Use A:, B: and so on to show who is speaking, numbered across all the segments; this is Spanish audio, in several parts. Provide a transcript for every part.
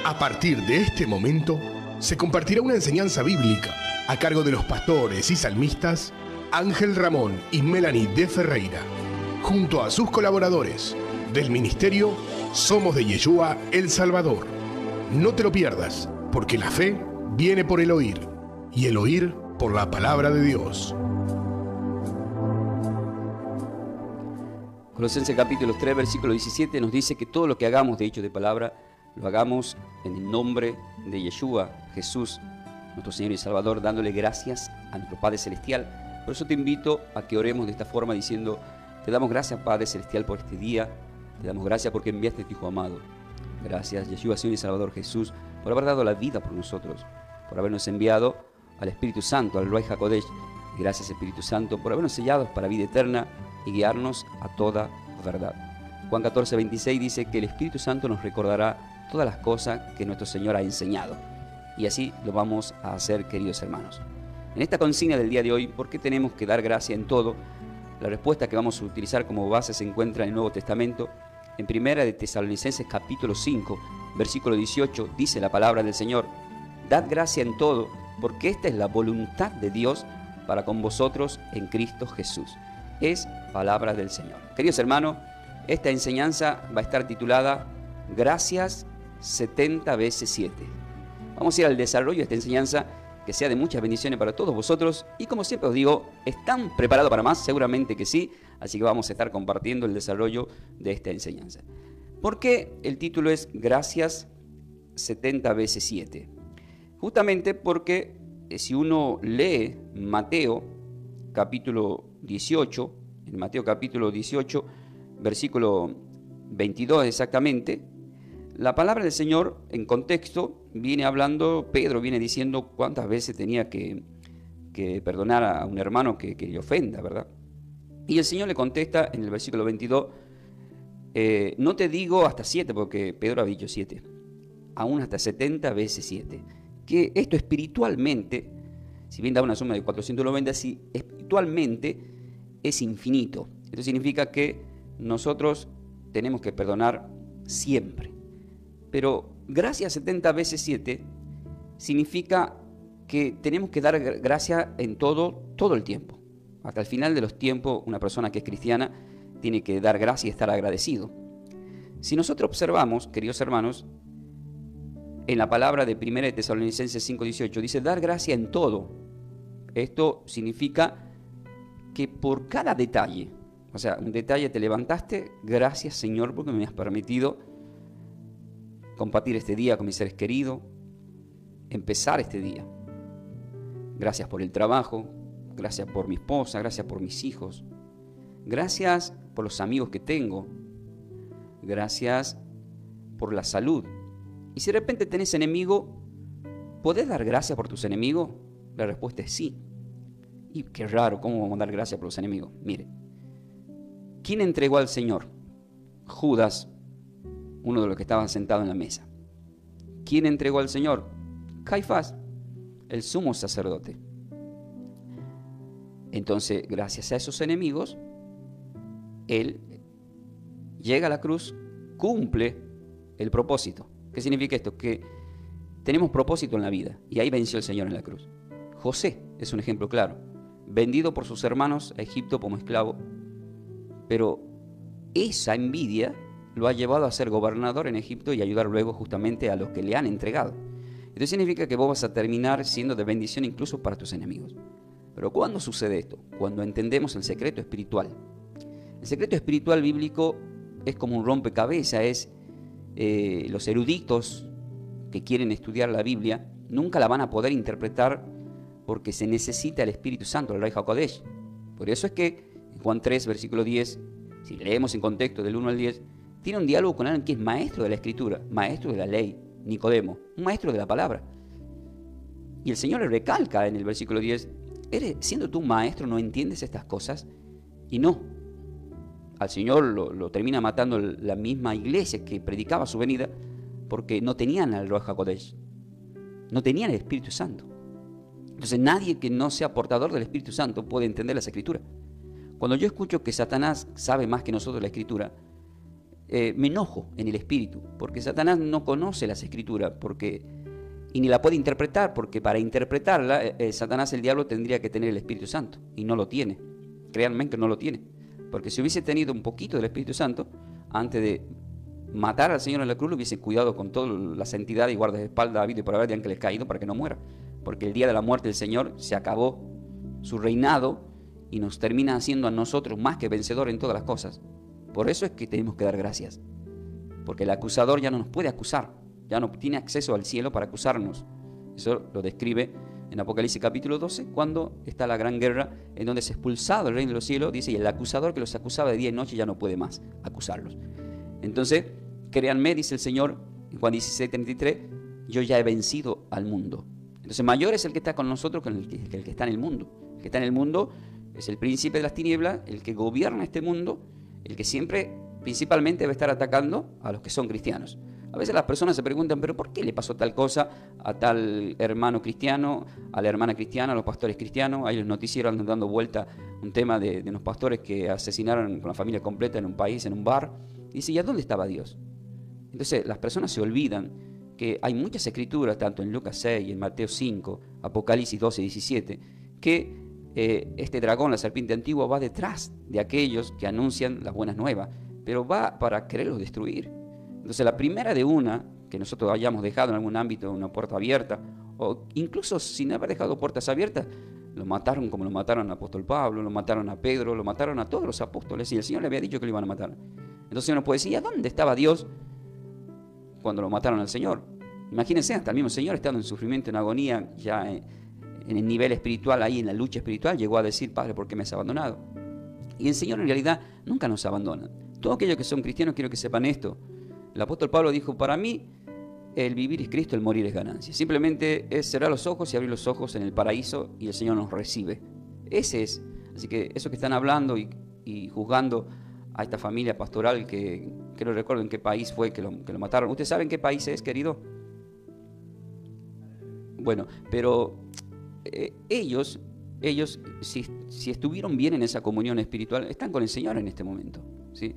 A: A partir de este momento, se compartirá una enseñanza bíblica a cargo de los pastores y salmistas Ángel Ramón y Melanie de Ferreira, junto a sus colaboradores del ministerio Somos de Yeshua El Salvador. No te lo pierdas, porque la fe viene por el oír, y el oír por la palabra de Dios.
B: Colosenses capítulo 3, versículo 17 nos dice que todo lo que hagamos de hecho de palabra, lo hagamos en el nombre de Yeshua, Jesús, nuestro Señor y Salvador, dándole gracias a nuestro Padre Celestial. Por eso te invito a que oremos de esta forma diciendo: te damos gracias, Padre Celestial, por este día. Te damos gracias porque enviaste a tu Hijo amado. Gracias, Yeshua, Señor y Salvador Jesús, por haber dado la vida por nosotros, por habernos enviado al Espíritu Santo, al Ruach HaKodesh. Y gracias, Espíritu Santo, por habernos sellado para vida eterna y guiarnos a toda verdad. Juan 14, 26 dice que el Espíritu Santo nos recordará todas las cosas que nuestro Señor ha enseñado. Y así lo vamos a hacer, queridos hermanos. En esta consigna del día de hoy, ¿por qué tenemos que dar gracia en todo? La respuesta que vamos a utilizar como base se encuentra en el Nuevo Testamento. En Primera de Tesalonicenses capítulo 5, versículo 18, dice la palabra del Señor: dad gracia en todo, porque esta es la voluntad de Dios para con vosotros en Cristo Jesús. Es palabra del Señor. Queridos hermanos, esta enseñanza va a estar titulada Gracias 70 veces 7. Vamos a ir al desarrollo de esta enseñanza, que sea de muchas bendiciones para todos vosotros. Y como siempre os digo, ¿están preparados para más? Seguramente que sí. Así que vamos a estar compartiendo el desarrollo de esta enseñanza. ¿Por qué el título es Gracias 70 veces 7? Justamente porque si uno lee Mateo capítulo 18, en Mateo capítulo 18, versículo 22 exactamente, la palabra del Señor en contexto viene hablando, Pedro viene diciendo cuántas veces tenía que perdonar a un hermano que le ofenda, ¿verdad? Y el Señor le contesta en el versículo 22, no te digo hasta 7, porque Pedro ha dicho 7, aún hasta 70 veces 7. Que esto espiritualmente, si bien da una suma de 490, sí, espiritualmente es infinito. Esto significa que nosotros tenemos que perdonar siempre. Pero gracias 70 veces 7 significa que tenemos que dar gracia en todo el tiempo. Hasta el final de los tiempos, una persona que es cristiana tiene que dar gracia y estar agradecido. Si nosotros observamos, queridos hermanos, en la palabra de 1 de Tesalonicenses 5:18, dice dar gracia en todo. Esto significa que por cada detalle, o sea, un detalle te levantaste, gracias Señor porque me has permitido compartir este día con mis seres queridos, empezar este día. Gracias por el trabajo, gracias por mi esposa, gracias por mis hijos, gracias por los amigos que tengo, gracias por la salud. Y si de repente tenés enemigo, ¿podés dar gracias por tus enemigos? La respuesta es sí. Y qué raro, ¿cómo vamos a dar gracias por los enemigos? Mire, ¿quién entregó al Señor? Judas, uno de los que estaban sentados en la mesa. ¿Quién entregó al Señor? Caifás, el sumo sacerdote. Entonces, gracias a esos enemigos, Él llega a la cruz, cumple el propósito. ¿Qué significa esto? Que tenemos propósito en la vida, y ahí venció el Señor en la cruz. José es un ejemplo claro, vendido por sus hermanos a Egipto como esclavo, pero esa envidia lo ha llevado a ser gobernador en Egipto y ayudar luego justamente a los que le han entregado. Esto significa que vos vas a terminar siendo de bendición incluso para tus enemigos. Pero ¿cuándo sucede esto? Cuando entendemos el secreto espiritual. El secreto espiritual bíblico es como un rompecabezas, es los eruditos que quieren estudiar la Biblia nunca la van a poder interpretar porque se necesita el Espíritu Santo, el Ruach HaKodesh. Por eso es que en Juan 3, versículo 10, si leemos en contexto del 1 al 10, tiene un diálogo con alguien que es maestro de la Escritura, maestro de la ley, Nicodemo, un maestro de la palabra. Y el Señor le recalca en el versículo 10, siendo tú maestro, ¿no entiendes estas cosas? Y no. Al Señor lo termina matando la misma iglesia que predicaba su venida, porque no tenían al Ruach HaKodesh, no tenían el Espíritu Santo. Entonces nadie que no sea portador del Espíritu Santo puede entender las Escrituras. Cuando yo escucho que Satanás sabe más que nosotros la Escritura, me enojo en el espíritu, porque Satanás no conoce las escrituras, y ni la puede interpretar, porque para interpretarla, Satanás, el diablo, tendría que tener el Espíritu Santo, y no lo tiene. Créanme que no lo tiene, porque si hubiese tenido un poquito del Espíritu Santo, antes de matar al Señor en la cruz, lo hubiese cuidado con toda la santidad y guardaespaldas habido y por haber de ángeles caídos para que no muera, porque el día de la muerte del Señor se acabó su reinado y nos termina haciendo a nosotros más que vencedor en todas las cosas. Por eso es que tenemos que dar gracias, porque el acusador ya no nos puede acusar, ya no tiene acceso al cielo para acusarnos. Eso lo describe en Apocalipsis capítulo 12, cuando está la gran guerra, en donde es expulsado el reino de los cielos, dice, y el acusador que los acusaba de día y noche ya no puede más acusarlos. Entonces, créanme, dice el Señor en Juan 16:33, yo ya he vencido al mundo. Entonces, mayor es el que está con nosotros que el que está en el mundo. El que está en el mundo es el príncipe de las tinieblas, el que gobierna este mundo, el que siempre, principalmente, debe estar atacando a los que son cristianos. A veces las personas se preguntan, ¿pero por qué le pasó tal cosa a tal hermano cristiano, a la hermana cristiana, a los pastores cristianos? Hay los noticieros andan dando vuelta un tema de unos pastores que asesinaron con la familia completa en un país, en un bar. Y dice, ¿y a dónde estaba Dios? Entonces las personas se olvidan que hay muchas escrituras, tanto en Lucas 6, en Mateo 5, Apocalipsis 12 y 17, que este dragón, la serpiente antigua, va detrás de aquellos que anuncian las buenas nuevas, pero va para quererlos destruir. Entonces la primera de una, que nosotros hayamos dejado en algún ámbito una puerta abierta, o incluso sin haber dejado puertas abiertas, lo mataron como lo mataron al apóstol Pablo, lo mataron a Pedro, lo mataron a todos los apóstoles, y el Señor le había dicho que lo iban a matar. Entonces uno puede decir, ¿a dónde estaba Dios cuando lo mataron al Señor? Imagínense, hasta el mismo Señor, estando en sufrimiento, en agonía, ya en el nivel espiritual, ahí en la lucha espiritual, llegó a decir, Padre, ¿por qué me has abandonado? Y el Señor en realidad nunca nos abandona. Todos aquellos que son cristianos quiero que sepan esto. El apóstol Pablo dijo, para mí el vivir es Cristo, el morir es ganancia. Simplemente es cerrar los ojos y abrir los ojos en el paraíso y el Señor nos recibe. Ese es. Así que eso que están hablando y juzgando a esta familia pastoral que no recuerdo en qué país fue que lo mataron. ¿Usted sabe en qué país es, querido? Bueno, pero ellos si estuvieron bien en esa comunión espiritual, están con el Señor en este momento, ¿sí?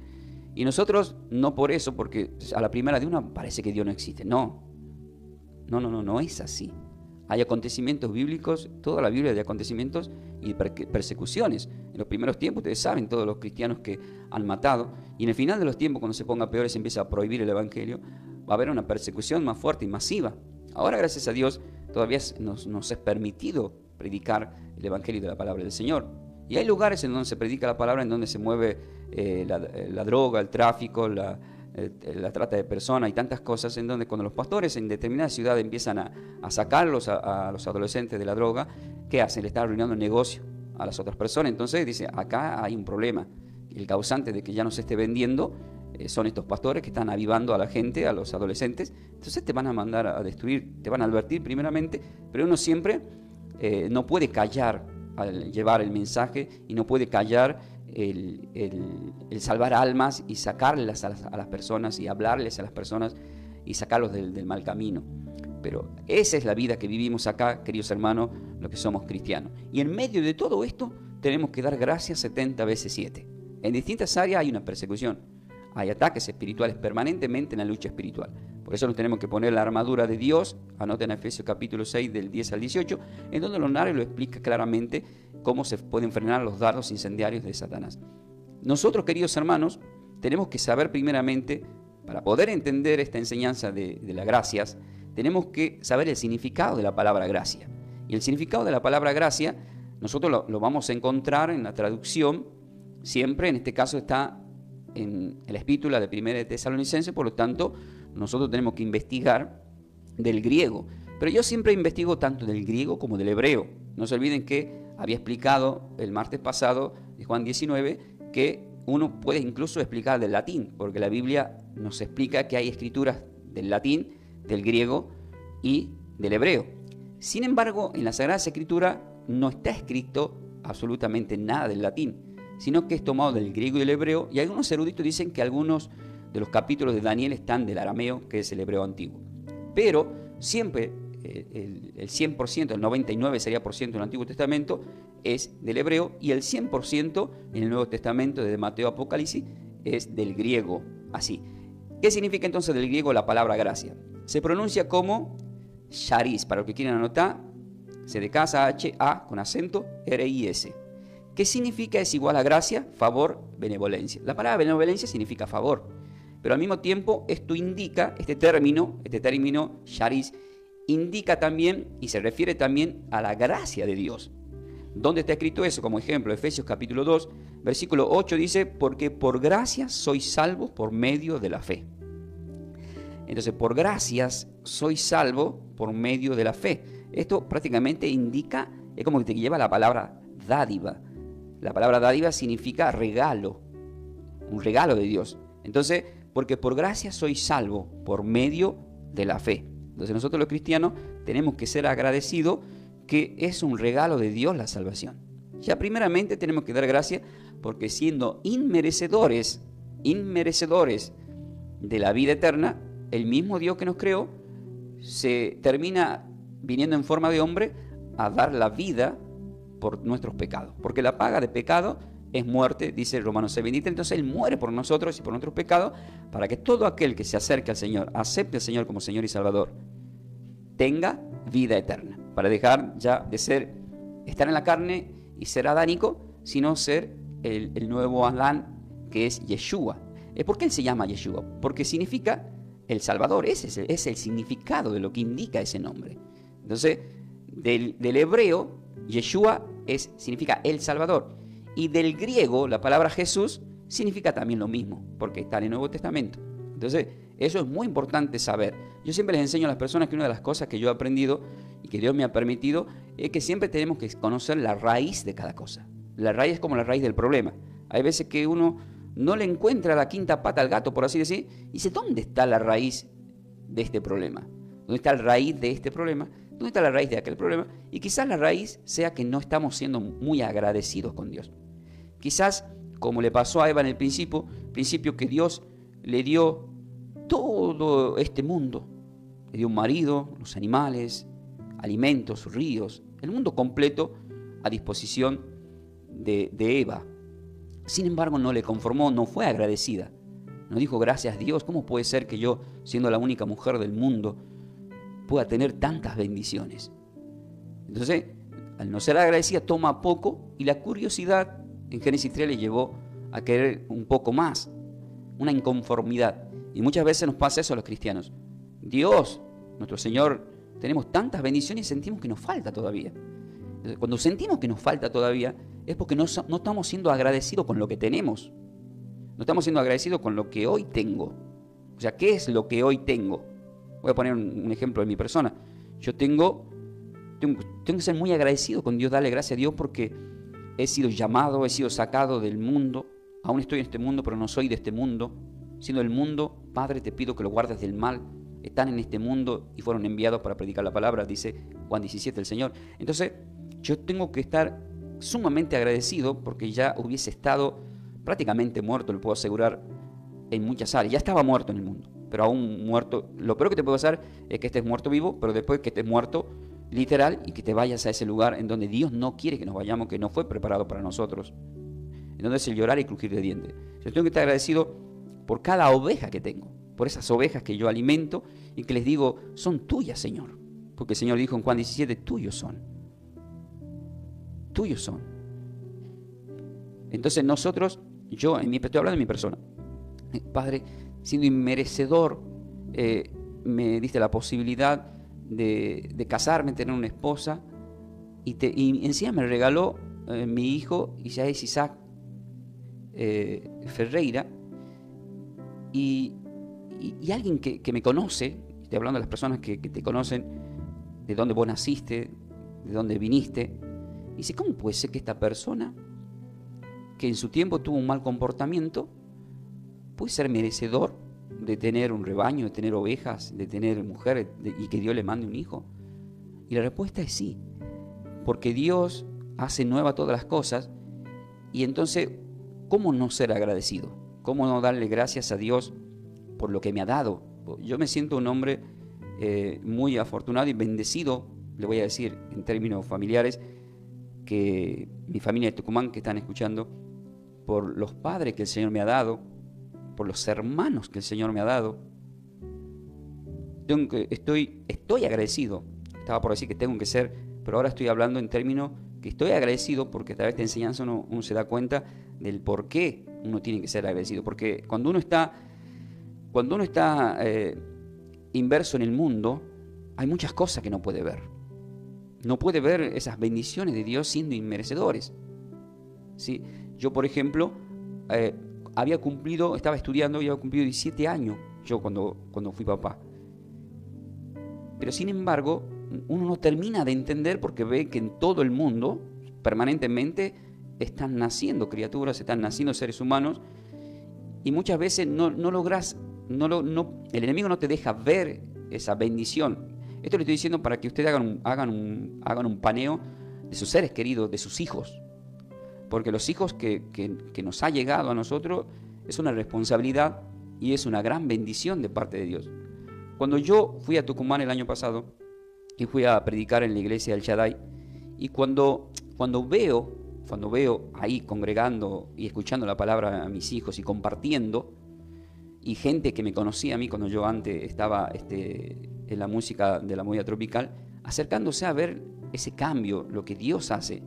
B: Y nosotros no por eso, porque a la primera de una parece que Dios no existe. No es así. Hay acontecimientos bíblicos, toda la Biblia de acontecimientos y persecuciones. En los primeros tiempos, ustedes saben, todos los cristianos que han matado, y en el final de los tiempos, cuando se ponga peor y se empieza a prohibir el Evangelio, va a haber una persecución más fuerte y masiva. Ahora, gracias a Dios, todavía nos es permitido predicar el Evangelio de la palabra del Señor. Y hay lugares en donde se predica la palabra, en donde se mueve la droga, el tráfico, la trata de personas y tantas cosas, en donde cuando los pastores en determinada ciudad empiezan a sacarlos a los adolescentes de la droga, ¿qué hacen? Le están arruinando el negocio a las otras personas. Entonces dice, acá hay un problema. El causante de que ya no se esté vendiendo son estos pastores que están avivando a la gente, a los adolescentes. Entonces te van a mandar a destruir, te van a advertir primeramente, pero uno siempre no puede callar al llevar el mensaje y no puede callar el salvar almas y sacarlas a las personas y hablarles a las personas y sacarlos del mal camino. Pero esa es la vida que vivimos acá, queridos hermanos, los que somos cristianos. Y en medio de todo esto tenemos que dar gracias 70 veces 7. En distintas áreas hay una persecución, hay ataques espirituales permanentemente en la lucha espiritual. Por eso nos tenemos que poner la armadura de Dios. Anoten en Efesios capítulo 6 del 10 al 18, en donde Leonardo lo explica claramente cómo se pueden frenar los dardos incendiarios de Satanás. Nosotros, queridos hermanos, tenemos que saber primeramente, para poder entender esta enseñanza de las gracias, tenemos que saber el significado de la palabra gracia. Y el significado de la palabra gracia, nosotros lo vamos a encontrar en la traducción, siempre, en este caso está en la epístola de 1 de Tesalonicenses, por lo tanto, nosotros tenemos que investigar del griego. Pero yo siempre investigo tanto del griego como del hebreo. No se olviden que había explicado el martes pasado de Juan 19 que uno puede incluso explicar del latín, porque la Biblia nos explica que hay escrituras del latín, del griego y del hebreo. Sin embargo, en la Sagrada Escritura no está escrito absolutamente nada del latín, sino que es tomado del griego y del hebreo, y algunos eruditos dicen que algunos de los capítulos de Daniel están del arameo, que es el hebreo antiguo. Pero siempre el 100%, el 99% sería en el Antiguo Testamento, es del hebreo, y el 100% en el Nuevo Testamento, desde Mateo a Apocalipsis, es del griego así. ¿Qué significa entonces del griego la palabra gracia? Se pronuncia como charis, para los que quieren anotar, se de casa H-A con acento R-I-S. ¿Qué significa? Es igual a gracia, favor, benevolencia. La palabra benevolencia significa favor, pero al mismo tiempo esto indica, este término charis, indica también y se refiere también a la gracia de Dios. ¿Dónde está escrito eso? Como ejemplo, Efesios capítulo 2, versículo 8 dice, porque por gracia sois salvos por medio de la fe. Entonces, por gracias soy salvo por medio de la fe. Esto prácticamente indica, es como que te lleva la palabra dádiva. La palabra dádiva significa regalo, un regalo de Dios. Entonces, porque por gracia soy salvo por medio de la fe. Entonces nosotros los cristianos tenemos que ser agradecidos que es un regalo de Dios la salvación. Ya primeramente tenemos que dar gracias porque siendo inmerecedores de la vida eterna, el mismo Dios que nos creó se termina viniendo en forma de hombre a dar la vida por nuestros pecados. Porque la paga de pecado es muerte, dice Romanos 6:23. Entonces Él muere por nosotros y por nuestros pecados para que todo aquel que se acerque al Señor, acepte al Señor como Señor y Salvador, tenga vida eterna. Para dejar ya de estar en la carne y ser adánico, sino ser el nuevo Adán que es Yeshua. ¿Por qué Él se llama Yeshua? Porque significa el Salvador. Ese es el significado de lo que indica ese nombre. Entonces, del hebreo, Yeshua significa el Salvador. Y del griego, la palabra Jesús significa también lo mismo, porque está en el Nuevo Testamento. Entonces, eso es muy importante saber. Yo siempre les enseño a las personas que una de las cosas que yo he aprendido y que Dios me ha permitido es que siempre tenemos que conocer la raíz de cada cosa. La raíz es como la raíz del problema. Hay veces que uno no le encuentra la quinta pata al gato, por así decir, y dice, ¿dónde está la raíz de este problema? ¿Dónde está la raíz de este problema? ¿Dónde está la raíz de aquel problema? Y quizás la raíz sea que no estamos siendo muy agradecidos con Dios. Quizás, como le pasó a Eva en el principio que Dios le dio todo este mundo. Le dio un marido, los animales, alimentos, ríos, el mundo completo a disposición de Eva. Sin embargo, no le conformó, no fue agradecida. No dijo, gracias a Dios, ¿cómo puede ser que yo, siendo la única mujer del mundo, pueda tener tantas bendiciones? Entonces, al no ser agradecida, toma poco y la curiosidad en Génesis 3 le llevó a querer un poco más, una inconformidad. Y muchas veces nos pasa eso a los cristianos. Dios, nuestro Señor, tenemos tantas bendiciones y sentimos que nos falta todavía. Entonces, cuando sentimos que nos falta todavía, es porque no estamos siendo agradecidos con lo que tenemos. No estamos siendo agradecidos con lo que hoy tengo. O sea, ¿qué es lo que hoy tengo? Voy a poner un ejemplo de mi persona. Yo tengo que ser muy agradecido con Dios, darle gracias a Dios porque he sido llamado, he sido sacado del mundo. Aún estoy en este mundo, pero no soy de este mundo. Siendo del mundo, Padre, te pido que lo guardes del mal. Están en este mundo y fueron enviados para predicar la palabra, dice Juan 17 el Señor. Entonces, yo tengo que estar sumamente agradecido porque ya hubiese estado prácticamente muerto, le puedo asegurar, en muchas áreas. Ya estaba muerto en el mundo, pero aún muerto. Lo peor que te puede pasar es que estés muerto vivo, pero después que estés muerto literal y que te vayas a ese lugar en donde Dios no quiere que nos vayamos, que no fue preparado para nosotros, en donde es el llorar y crujir de dientes. Yo tengo que estar agradecido por cada oveja que tengo, por esas ovejas que yo alimento y que les digo, son tuyas, Señor. Porque el Señor dijo en Juan 17, tuyos son. Tuyos son. Entonces nosotros, estoy hablando de mi persona. Padre, siendo inmerecedor, me diste la posibilidad de casarme, tener una esposa, y encima me regaló mi hijo, Isaac Ferreira, y alguien que me conoce, estoy hablando de las personas que te conocen, de dónde vos naciste, de dónde viniste, dice, ¿cómo puede ser que esta persona, que en su tiempo tuvo un mal comportamiento, puede ser merecedor de tener un rebaño, de tener ovejas, de tener mujeres, y que Dios le mande un hijo? Y la respuesta es sí, porque Dios hace nueva todas las cosas, y entonces, ¿cómo no ser agradecido? ¿Cómo no darle gracias a Dios por lo que me ha dado? Yo me siento un hombre muy afortunado y bendecido, le voy a decir en términos familiares, que mi familia de Tucumán que están escuchando, por los padres que el Señor me ha dado, por los hermanos que el Señor me ha dado. Estoy agradecido. Estaba por decir que tengo que ser, pero ahora estoy hablando en términos que estoy agradecido, porque a través de esta enseñanza uno se da cuenta del por qué uno tiene que ser agradecido. Porque cuando uno está inverso en el mundo, hay muchas cosas que no puede ver. No puede ver esas bendiciones de Dios siendo inmerecedores. ¿Sí? Yo, por ejemplo, estaba estudiando y había cumplido 17 años yo cuando fui papá. Pero sin embargo, uno no termina de entender, porque ve que en todo el mundo, permanentemente, están naciendo criaturas, están naciendo seres humanos, y muchas veces no logras, el enemigo no te deja ver esa bendición. Esto le estoy diciendo para que ustedes hagan un paneo de sus seres queridos, de sus hijos. Porque los hijos que nos ha llegado a nosotros es una responsabilidad y es una gran bendición de parte de Dios. Cuando yo fui a Tucumán el año pasado y fui a predicar en la iglesia del Shaddai, y cuando veo ahí congregando y escuchando la palabra a mis hijos y compartiendo, y gente que me conocía a mí cuando yo antes estaba en la música de la movida tropical, acercándose a ver ese cambio, lo que Dios hace,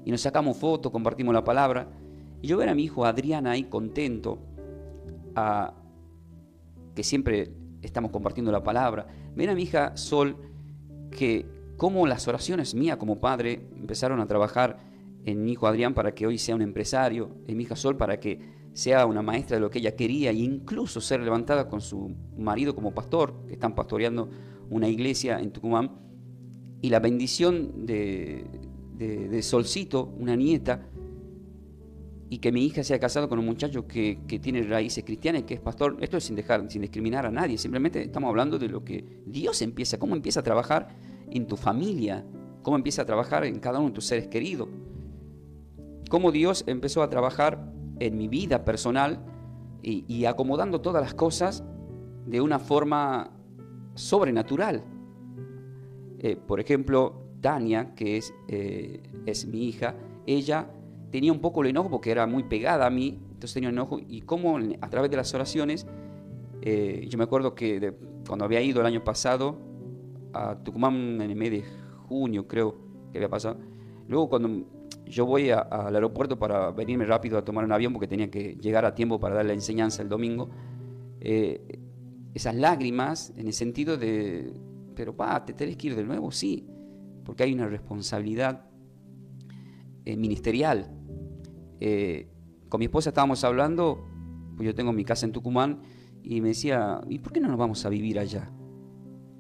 B: y nos sacamos fotos, compartimos la palabra, y yo ver a mi hijo Adrián ahí contento, que siempre estamos compartiendo la palabra, ver a mi hija Sol, que como las oraciones mías como padre empezaron a trabajar en mi hijo Adrián para que hoy sea un empresario, en mi hija Sol para que sea una maestra de lo que ella quería, e incluso ser levantada con su marido como pastor, que están pastoreando una iglesia en Tucumán, y la bendición de Solcito, una nieta, y que mi hija se haya casado con un muchacho que tiene raíces cristianas y que es pastor. Esto es sin discriminar a nadie, simplemente estamos hablando de lo que Dios cómo empieza a trabajar en tu familia, cómo empieza a trabajar en cada uno de tus seres queridos, cómo Dios empezó a trabajar en mi vida personal y acomodando todas las cosas de una forma sobrenatural. Por ejemplo, Tania, que es mi hija, ella tenía un poco el enojo porque era muy pegada a mí, entonces tenía un enojo, y cómo a través de las oraciones, yo me acuerdo que cuando había ido el año pasado a Tucumán en el mes de junio, creo que había pasado, luego cuando yo voy al aeropuerto para venirme rápido a tomar un avión porque tenía que llegar a tiempo para dar la enseñanza el domingo, esas lágrimas en el sentido de, pero ¿te tenés que ir de nuevo? Sí, porque hay una responsabilidad ministerial. Con mi esposa estábamos hablando, pues yo tengo mi casa en Tucumán, y me decía, ¿y por qué no nos vamos a vivir allá?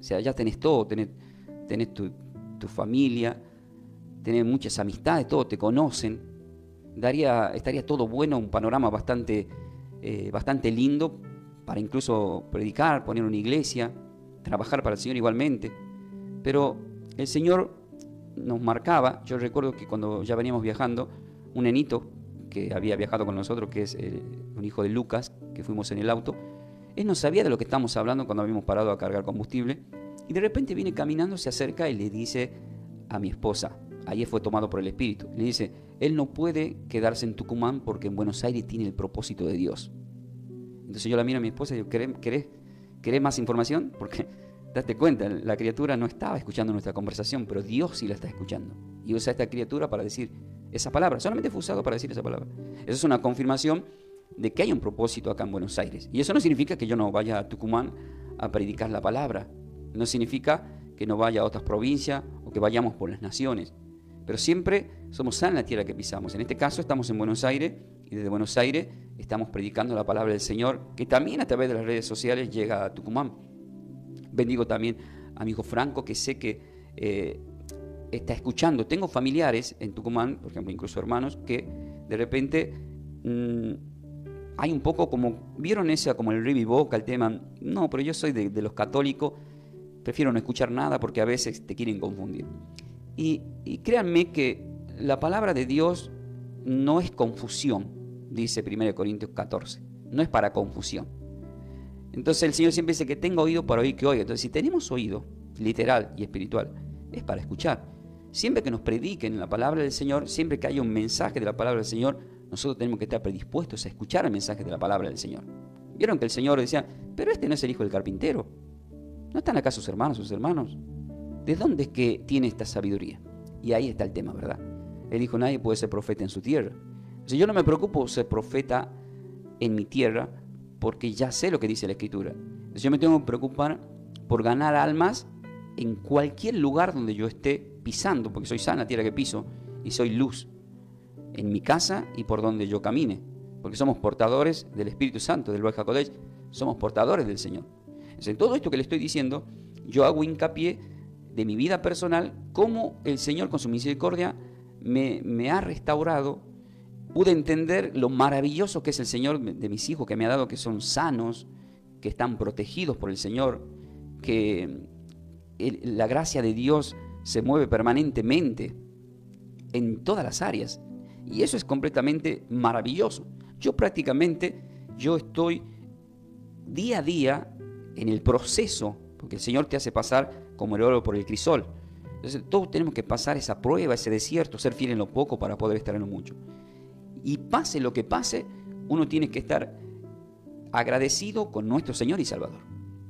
B: O sea, allá tenés todo, tenés tu familia, tenés muchas amistades, todos te conocen, estaría todo bueno, un panorama bastante lindo para incluso predicar, poner una iglesia, trabajar para el Señor igualmente. Pero el Señor nos marcaba. Yo recuerdo que cuando ya veníamos viajando, un nenito que había viajado con nosotros, que es un hijo de Lucas, que fuimos en el auto, él no sabía de lo que estábamos hablando cuando habíamos parado a cargar combustible, y de repente viene caminando, se acerca y le dice a mi esposa, ayer fue tomado por el Espíritu, le dice, él no puede quedarse en Tucumán porque en Buenos Aires tiene el propósito de Dios. Entonces yo la miro a mi esposa y digo, ¿querés más información? Porque date cuenta, la criatura no estaba escuchando nuestra conversación, pero Dios sí la está escuchando. Y usa esta criatura para decir esa palabra. Solamente fue usado para decir esa palabra. Eso es una confirmación de que hay un propósito acá en Buenos Aires. Y eso no significa que yo no vaya a Tucumán a predicar la palabra. No significa que no vaya a otras provincias o que vayamos por las naciones. Pero siempre somos sal en la tierra que pisamos. En este caso estamos en Buenos Aires, y desde Buenos Aires estamos predicando la palabra del Señor, que también a través de las redes sociales llega a Tucumán. Bendigo también a mi hijo Franco, que sé que está escuchando. Tengo familiares en Tucumán, por ejemplo, incluso hermanos, que de repente hay un poco como, ¿vieron esa como el revivoca, el tema? No, pero yo soy de los católicos, prefiero no escuchar nada porque a veces te quieren confundir. Y créanme que la palabra de Dios no es confusión, dice 1 Corintios 14, no es para confusión. Entonces el Señor siempre dice que tenga oído para oír que oiga. Entonces si tenemos oído, literal y espiritual, es para escuchar. Siempre que nos prediquen la palabra del Señor, siempre que haya un mensaje de la palabra del Señor, nosotros tenemos que estar predispuestos a escuchar el mensaje de la palabra del Señor. Vieron que el Señor decía, pero este no es el hijo del carpintero. ¿No están acá sus hermanos, sus hermanos? ¿De dónde es que tiene esta sabiduría? Y ahí está el tema, ¿verdad? Él dijo, nadie puede ser profeta en su tierra. Si yo no me preocupo ser profeta en mi tierra, porque ya sé lo que dice la Escritura. Entonces yo me tengo que preocupar por ganar almas en cualquier lugar donde yo esté pisando, porque soy sal en la tierra que piso y soy luz en mi casa y por donde yo camine, porque somos portadores del Espíritu Santo, del Ruach HaKodesh, somos portadores del Señor. Entonces, en todo esto que le estoy diciendo, yo hago hincapié de mi vida personal, cómo el Señor con su misericordia me ha restaurado. Pude entender lo maravilloso que es el Señor de mis hijos, que me ha dado, que son sanos, que están protegidos por el Señor, que la gracia de Dios se mueve permanentemente en todas las áreas. Y eso es completamente maravilloso. Yo estoy día a día en el proceso, porque el Señor te hace pasar como el oro por el crisol. Entonces todos tenemos que pasar esa prueba, ese desierto, ser fiel en lo poco para poder estar en lo mucho. Y pase lo que pase, uno tiene que estar agradecido con nuestro Señor y Salvador.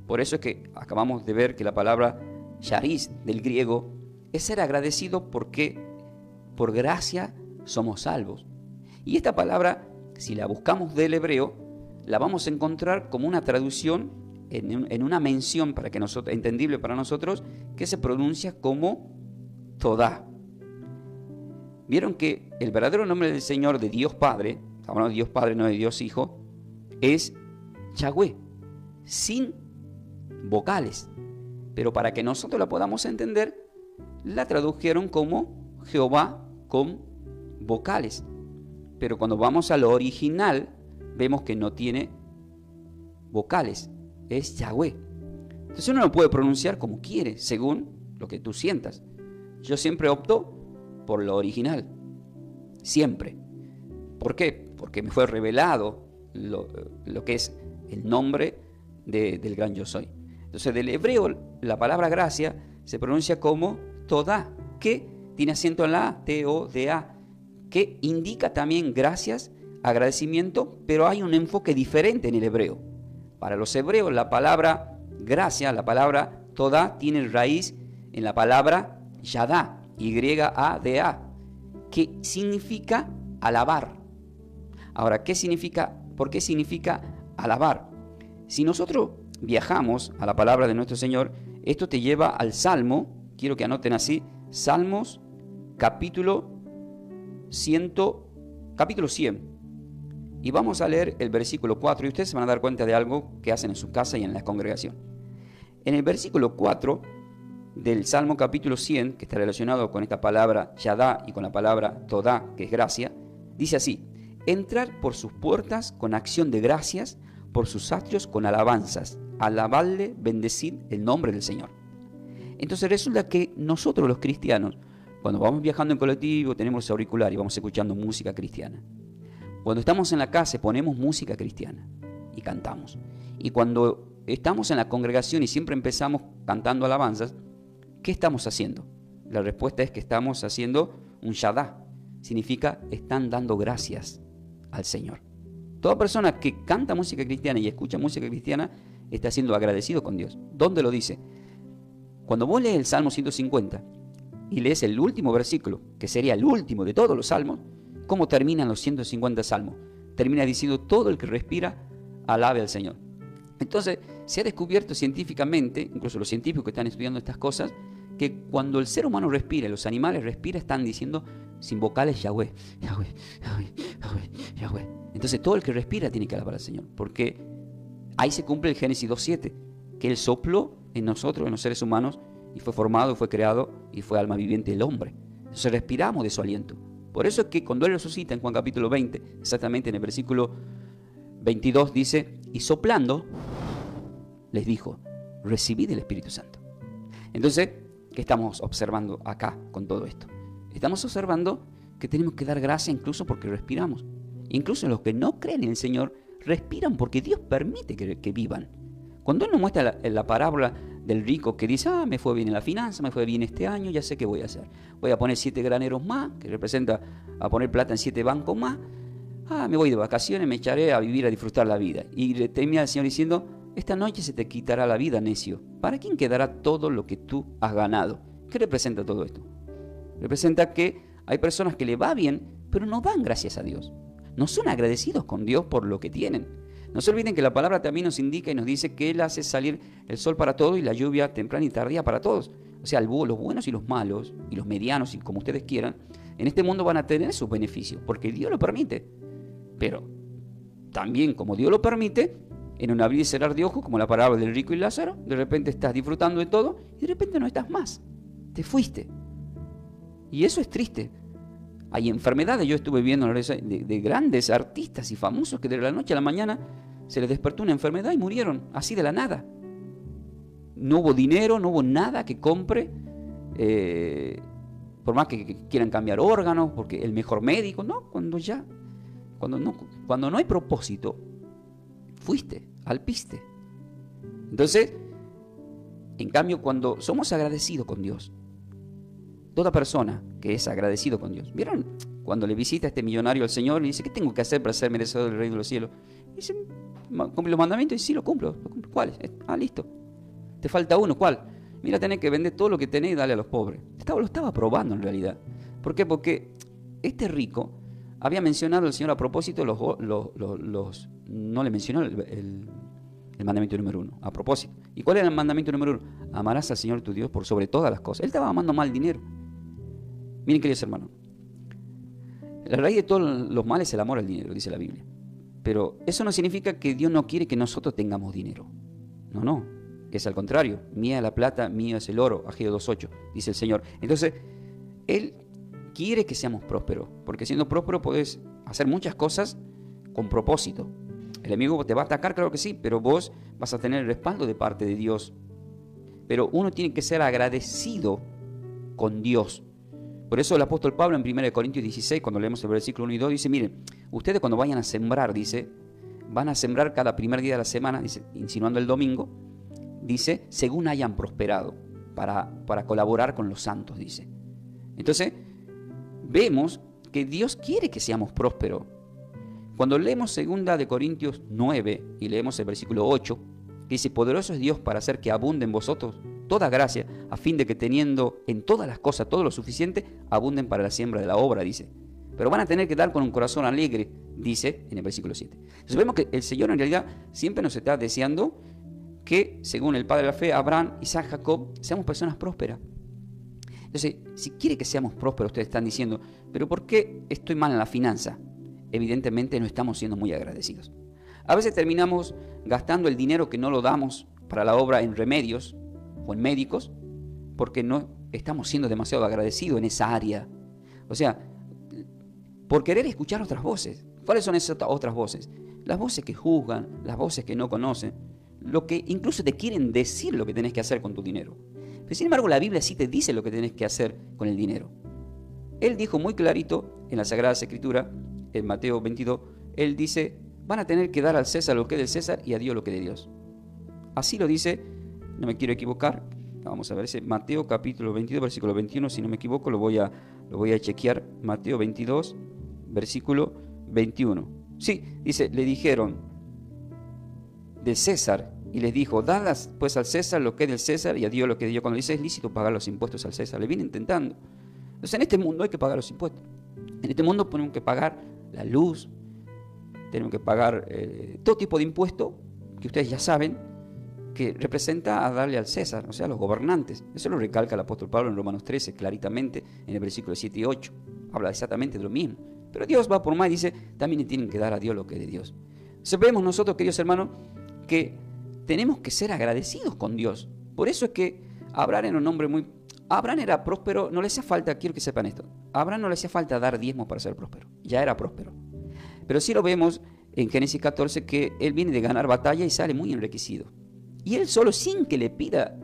B: Por eso es que acabamos de ver que la palabra charis del griego es ser agradecido porque por gracia somos salvos. Y esta palabra, si la buscamos del hebreo, la vamos a encontrar como una traducción en una mención para que entendible para nosotros, que se pronuncia como Todá. Vieron que el verdadero nombre del Señor, de Dios Padre, hablando de Dios Padre, no de Dios Hijo, es Yahweh, sin vocales. Pero para que nosotros la podamos entender, la tradujeron como Jehová con vocales. Pero cuando vamos a lo original, vemos que no tiene vocales, es Yahweh. Entonces uno lo puede pronunciar como quiere, según lo que tú sientas. Yo siempre opto por lo original, siempre. ¿Por qué? Porque me fue revelado lo que es el nombre del gran yo soy. Entonces del hebreo la palabra gracia se pronuncia como Todá, que tiene acento en la A, T-O-D-A, que indica también gracias, agradecimiento, pero hay un enfoque diferente en el hebreo. Para los hebreos la palabra gracia, la palabra Todá, tiene raíz en la palabra Yadá, Y-A-D-A, que significa alabar. Ahora, ¿por qué significa alabar? Si nosotros viajamos a la palabra de nuestro Señor, esto te lleva al Salmo, quiero que anoten así, Salmos capítulo 100. Y vamos a leer el versículo 4 y ustedes se van a dar cuenta de algo que hacen en su casa y en la congregación. En el versículo 4 del Salmo capítulo 100, que está relacionado con esta palabra Yadá y con la palabra Todá, que es gracia, dice así: entrar por sus puertas con acción de gracias, por sus atrios con alabanzas, alabadle, bendecid el nombre del Señor. Entonces resulta que nosotros los cristianos, cuando vamos viajando en colectivo, tenemos auricular y vamos escuchando música cristiana. Cuando estamos en la casa ponemos música cristiana y cantamos. Y cuando estamos en la congregación y siempre empezamos cantando alabanzas, ¿qué estamos haciendo? La respuesta es que estamos haciendo un Yadá. Significa están dando gracias al Señor. Toda persona que canta música cristiana y escucha música cristiana está siendo agradecido con Dios. ¿Dónde lo dice? Cuando vos lees el Salmo 150 y lees el último versículo, que sería el último de todos los salmos, ¿cómo terminan los 150 salmos? Termina diciendo: todo el que respira, alabe al Señor. Entonces, se ha descubierto científicamente, incluso los científicos que están estudiando estas cosas, que cuando el ser humano respira, los animales respiran, están diciendo sin vocales Yahweh, Yahweh, Yahweh, Yahweh, Yahweh. Entonces todo el que respira tiene que alabar al Señor, porque ahí se cumple el Génesis 2.7, que Él sopló en nosotros, en los seres humanos, y fue formado, fue creado, y fue alma viviente el hombre. Entonces respiramos de su aliento. Por eso es que cuando Él resucita en Juan capítulo 20, exactamente en el versículo 22, dice: y soplando, les dijo: recibid el Espíritu Santo. Entonces, ¿qué estamos observando acá con todo esto? Estamos observando que tenemos que dar gracia incluso porque respiramos. Incluso los que no creen en el Señor respiran porque Dios permite que vivan. Cuando Él nos muestra la parábola del rico que dice: me fue bien en la finanza, me fue bien este año, ya sé qué voy a hacer. Voy a poner 7 graneros más, que representa a poner plata en 7 bancos más. me voy de vacaciones, me echaré a vivir, a disfrutar la vida. Y le termina el Señor diciendo, esta noche se te quitará la vida, necio. ¿Para quién quedará todo lo que tú has ganado? ¿Qué representa todo esto? Representa que hay personas que le va bien, pero no dan gracias a Dios. No son agradecidos con Dios por lo que tienen. No se olviden que la palabra también nos indica y nos dice que Él hace salir el sol para todos y la lluvia temprana y tardía para todos. O sea, los buenos y los malos, y los medianos, y como ustedes quieran, en este mundo van a tener sus beneficios, porque Dios lo permite. Pero también, como Dios lo permite, en un abrir y cerrar de ojos, como la parábola del rico y Lázaro, de repente estás disfrutando de todo y de repente no estás más. Te fuiste. Y eso es triste. Hay enfermedades, yo estuve viendo de grandes artistas y famosos que de la noche a la mañana se les despertó una enfermedad y murieron, así de la nada. No hubo dinero, no hubo nada que compre, por más que quieran cambiar órganos, porque el mejor médico, no, cuando no hay propósito, fuiste, alpiste. Entonces, en cambio, cuando somos agradecidos con Dios, toda persona que es agradecido con Dios, ¿vieron? Cuando le visita a este millonario al Señor y dice, ¿qué tengo que hacer para ser merecedor del reino de los cielos? Y dice, cumple los mandamientos, y sí, lo cumplo. ¿Cuáles? Listo. Te falta uno, ¿cuál? Mira, tenés que vender todo lo que tenés y darle a los pobres. Lo estaba probando en realidad. ¿Por qué? Porque este rico había mencionado al Señor a propósito no le mencionó el mandamiento número 1, a propósito. ¿Y cuál era el mandamiento número 1? Amarás al Señor tu Dios por sobre todas las cosas. Él estaba amando mal dinero. Miren, queridos hermanos, la raíz de todos los males es el amor al dinero, dice la Biblia. Pero eso no significa que Dios no quiere que nosotros tengamos dinero. No. Es al contrario. Mía es la plata, mío es el oro. Ageo 2:8, dice el Señor. Entonces, Él quiere que seamos prósperos, porque siendo próspero puedes hacer muchas cosas con propósito. El enemigo te va a atacar, claro que sí, pero vos vas a tener el respaldo de parte de Dios. Pero uno tiene que ser agradecido con Dios. Por eso el apóstol Pablo en 1 Corintios 16, cuando leemos el versículo 1 y 2, dice, miren, ustedes cuando vayan a sembrar, dice, van a sembrar cada primer día de la semana, dice, insinuando el domingo, dice, según hayan prosperado, para colaborar con los santos, dice. Entonces, vemos que Dios quiere que seamos prósperos. Cuando leemos 2 Corintios 9 y leemos el versículo 8, que dice, poderoso es Dios para hacer que abunde en vosotros toda gracia, a fin de que teniendo en todas las cosas todo lo suficiente, abunden para la siembra de la obra, dice. Pero van a tener que dar con un corazón alegre, dice en el versículo 7. Entonces vemos que el Señor en realidad siempre nos está deseando que, según el Padre de la Fe, Abraham, Isaac, Jacob, seamos personas prósperas. Entonces, si quiere que seamos prósperos, ustedes están diciendo, ¿pero por qué estoy mal en la finanza? Evidentemente no estamos siendo muy agradecidos. A veces terminamos gastando el dinero que no lo damos para la obra en remedios o en médicos, porque no estamos siendo demasiado agradecidos en esa área. O sea, por querer escuchar otras voces. ¿Cuáles son esas otras voces? Las voces que juzgan, las voces que no conocen, lo que incluso te quieren decir lo que tenés que hacer con tu dinero. Pero sin embargo, la Biblia sí te dice lo que tenés que hacer con el dinero. Él dijo muy clarito en la Sagrada Escritura, en Mateo 22, Él dice, van a tener que dar al César lo que es del César y a Dios lo que es de Dios. Así lo dice, no me quiero equivocar, vamos a ver, ese Mateo capítulo 22, versículo 21, si no me equivoco, lo voy a chequear, Mateo 22, versículo 21. Sí, dice, le dijeron del César, y les dijo, dadas pues al César lo que es del César y a Dios lo que es de Dios. Cuando dice es lícito pagar los impuestos al César, le viene intentando. Entonces en este mundo hay que pagar los impuestos. En este mundo tenemos que pagar la luz, tenemos que pagar todo tipo de impuesto que ustedes ya saben que representa a darle al César, o sea, a los gobernantes. Eso lo recalca el apóstol Pablo en Romanos 13, claritamente, en el versículo 7 y 8. Habla exactamente de lo mismo. Pero Dios va por más y dice, también le tienen que dar a Dios lo que es de Dios. Entonces vemos nosotros, queridos hermanos, que tenemos que ser agradecidos con Dios. Por eso es que Abraham era un hombre Abraham era próspero, no le hacía falta, quiero que sepan esto, a Abraham no le hacía falta dar diezmos para ser próspero, ya era próspero. Pero sí lo vemos en Génesis 14 que él viene de ganar batalla y sale muy enriquecido. Y él solo, sin que le pida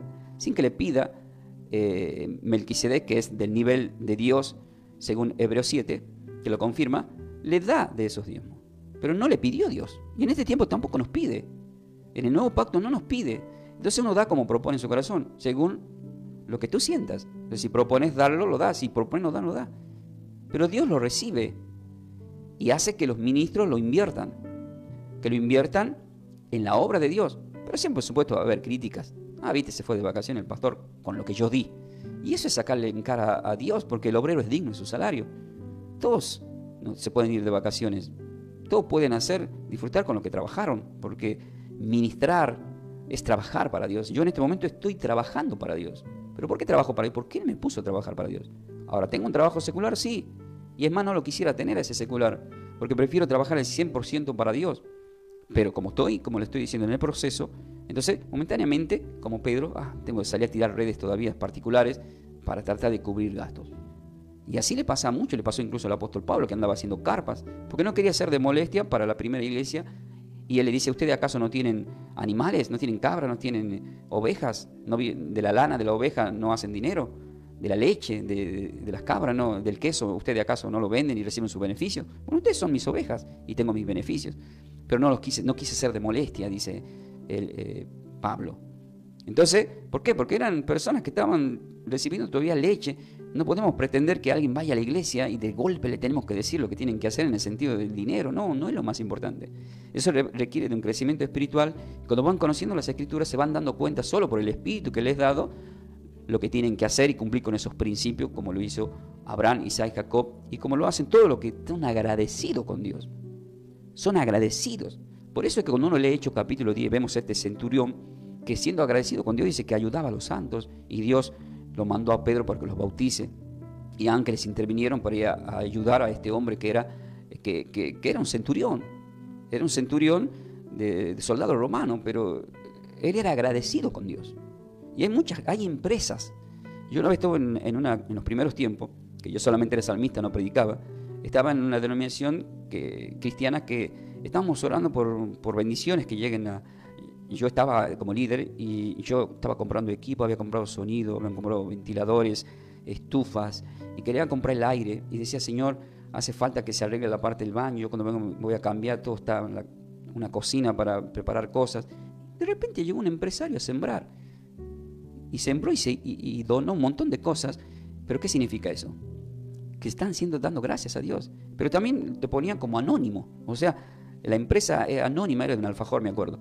B: Melquisedec, que es del nivel de Dios, según Hebreos 7, que lo confirma, le da de esos diezmos. Pero no le pidió Dios. Y en este tiempo tampoco nos pide. En el nuevo pacto no nos pide. Entonces uno da como propone en su corazón, según lo que tú sientas. Entonces, si propones darlo, lo das. Si propones no dar, no da. Pero Dios lo recibe. y hace que los ministros lo inviertan, en la obra de Dios. Pero siempre, por supuesto, va a haber críticas. Viste, se fue de vacaciones el pastor con lo que yo di. Y eso es sacarle en cara a Dios, porque el obrero es digno de su salario. Todos no se pueden ir de vacaciones. Todos pueden disfrutar con lo que trabajaron, porque ministrar es trabajar para Dios. Yo en este momento estoy trabajando para Dios. ¿Pero por qué trabajo para Dios? ¿Por qué me puso a trabajar para Dios? Ahora, ¿tengo un trabajo secular? Sí. Y es más, no lo quisiera tener a ese secular, porque prefiero trabajar el 100% para Dios. Pero como le estoy diciendo, en el proceso, entonces, momentáneamente, como Pedro, tengo que salir a tirar redes todavía particulares para tratar de cubrir gastos. Y así le pasa mucho, le pasó incluso al apóstol Pablo, que andaba haciendo carpas, porque no quería ser de molestia para la primera iglesia. Y él le dice: ¿ustedes acaso no tienen animales? ¿No tienen cabras? ¿No tienen ovejas? ¿De la lana de la oveja no hacen dinero? ¿De la leche, de las cabras, no, del queso, ustedes acaso no lo venden y reciben sus beneficios? Bueno, ustedes son mis ovejas y tengo mis beneficios. Pero no quise ser de molestia, dice Pablo. Entonces, ¿por qué? Porque eran personas que estaban recibiendo todavía leche. No podemos pretender que alguien vaya a la iglesia y de golpe le tenemos que decir lo que tienen que hacer en el sentido del dinero. No es lo más importante. Eso requiere de un crecimiento espiritual. Cuando van conociendo las Escrituras, se van dando cuenta solo por el Espíritu que les he dado lo que tienen que hacer y cumplir con esos principios, como lo hizo Abraham, Isaac y Jacob, y como lo hacen todos los que están agradecidos con Dios. Son agradecidos. Por eso es que cuando uno lee Hechos capítulo 10, vemos a este centurión que, siendo agradecido con Dios, dice que ayudaba a los santos, y Dios lo mandó a Pedro para que los bautice, y ángeles intervinieron para ir a ayudar a este hombre que era un centurión. Era un centurión de soldado romano, pero él era agradecido con Dios. Y hay empresas. Yo una vez estuve en los primeros tiempos, que yo solamente era salmista, no predicaba. Estaba en una denominación cristiana que estábamos orando por bendiciones que lleguen a... Yo estaba como líder y yo estaba comprando equipo, había comprado sonido, había comprado ventiladores, estufas, y quería comprar el aire. Y decía: Señor, hace falta que se arregle la parte del baño. Yo cuando vengo me voy a cambiar, todo está en una cocina para preparar cosas. De repente llegó un empresario a sembrar. Y sembró y donó un montón de cosas. ¿Pero qué significa eso? Que están dando gracias a Dios. Pero también te ponían como anónimo. O sea, la empresa anónima era de un alfajor, me acuerdo.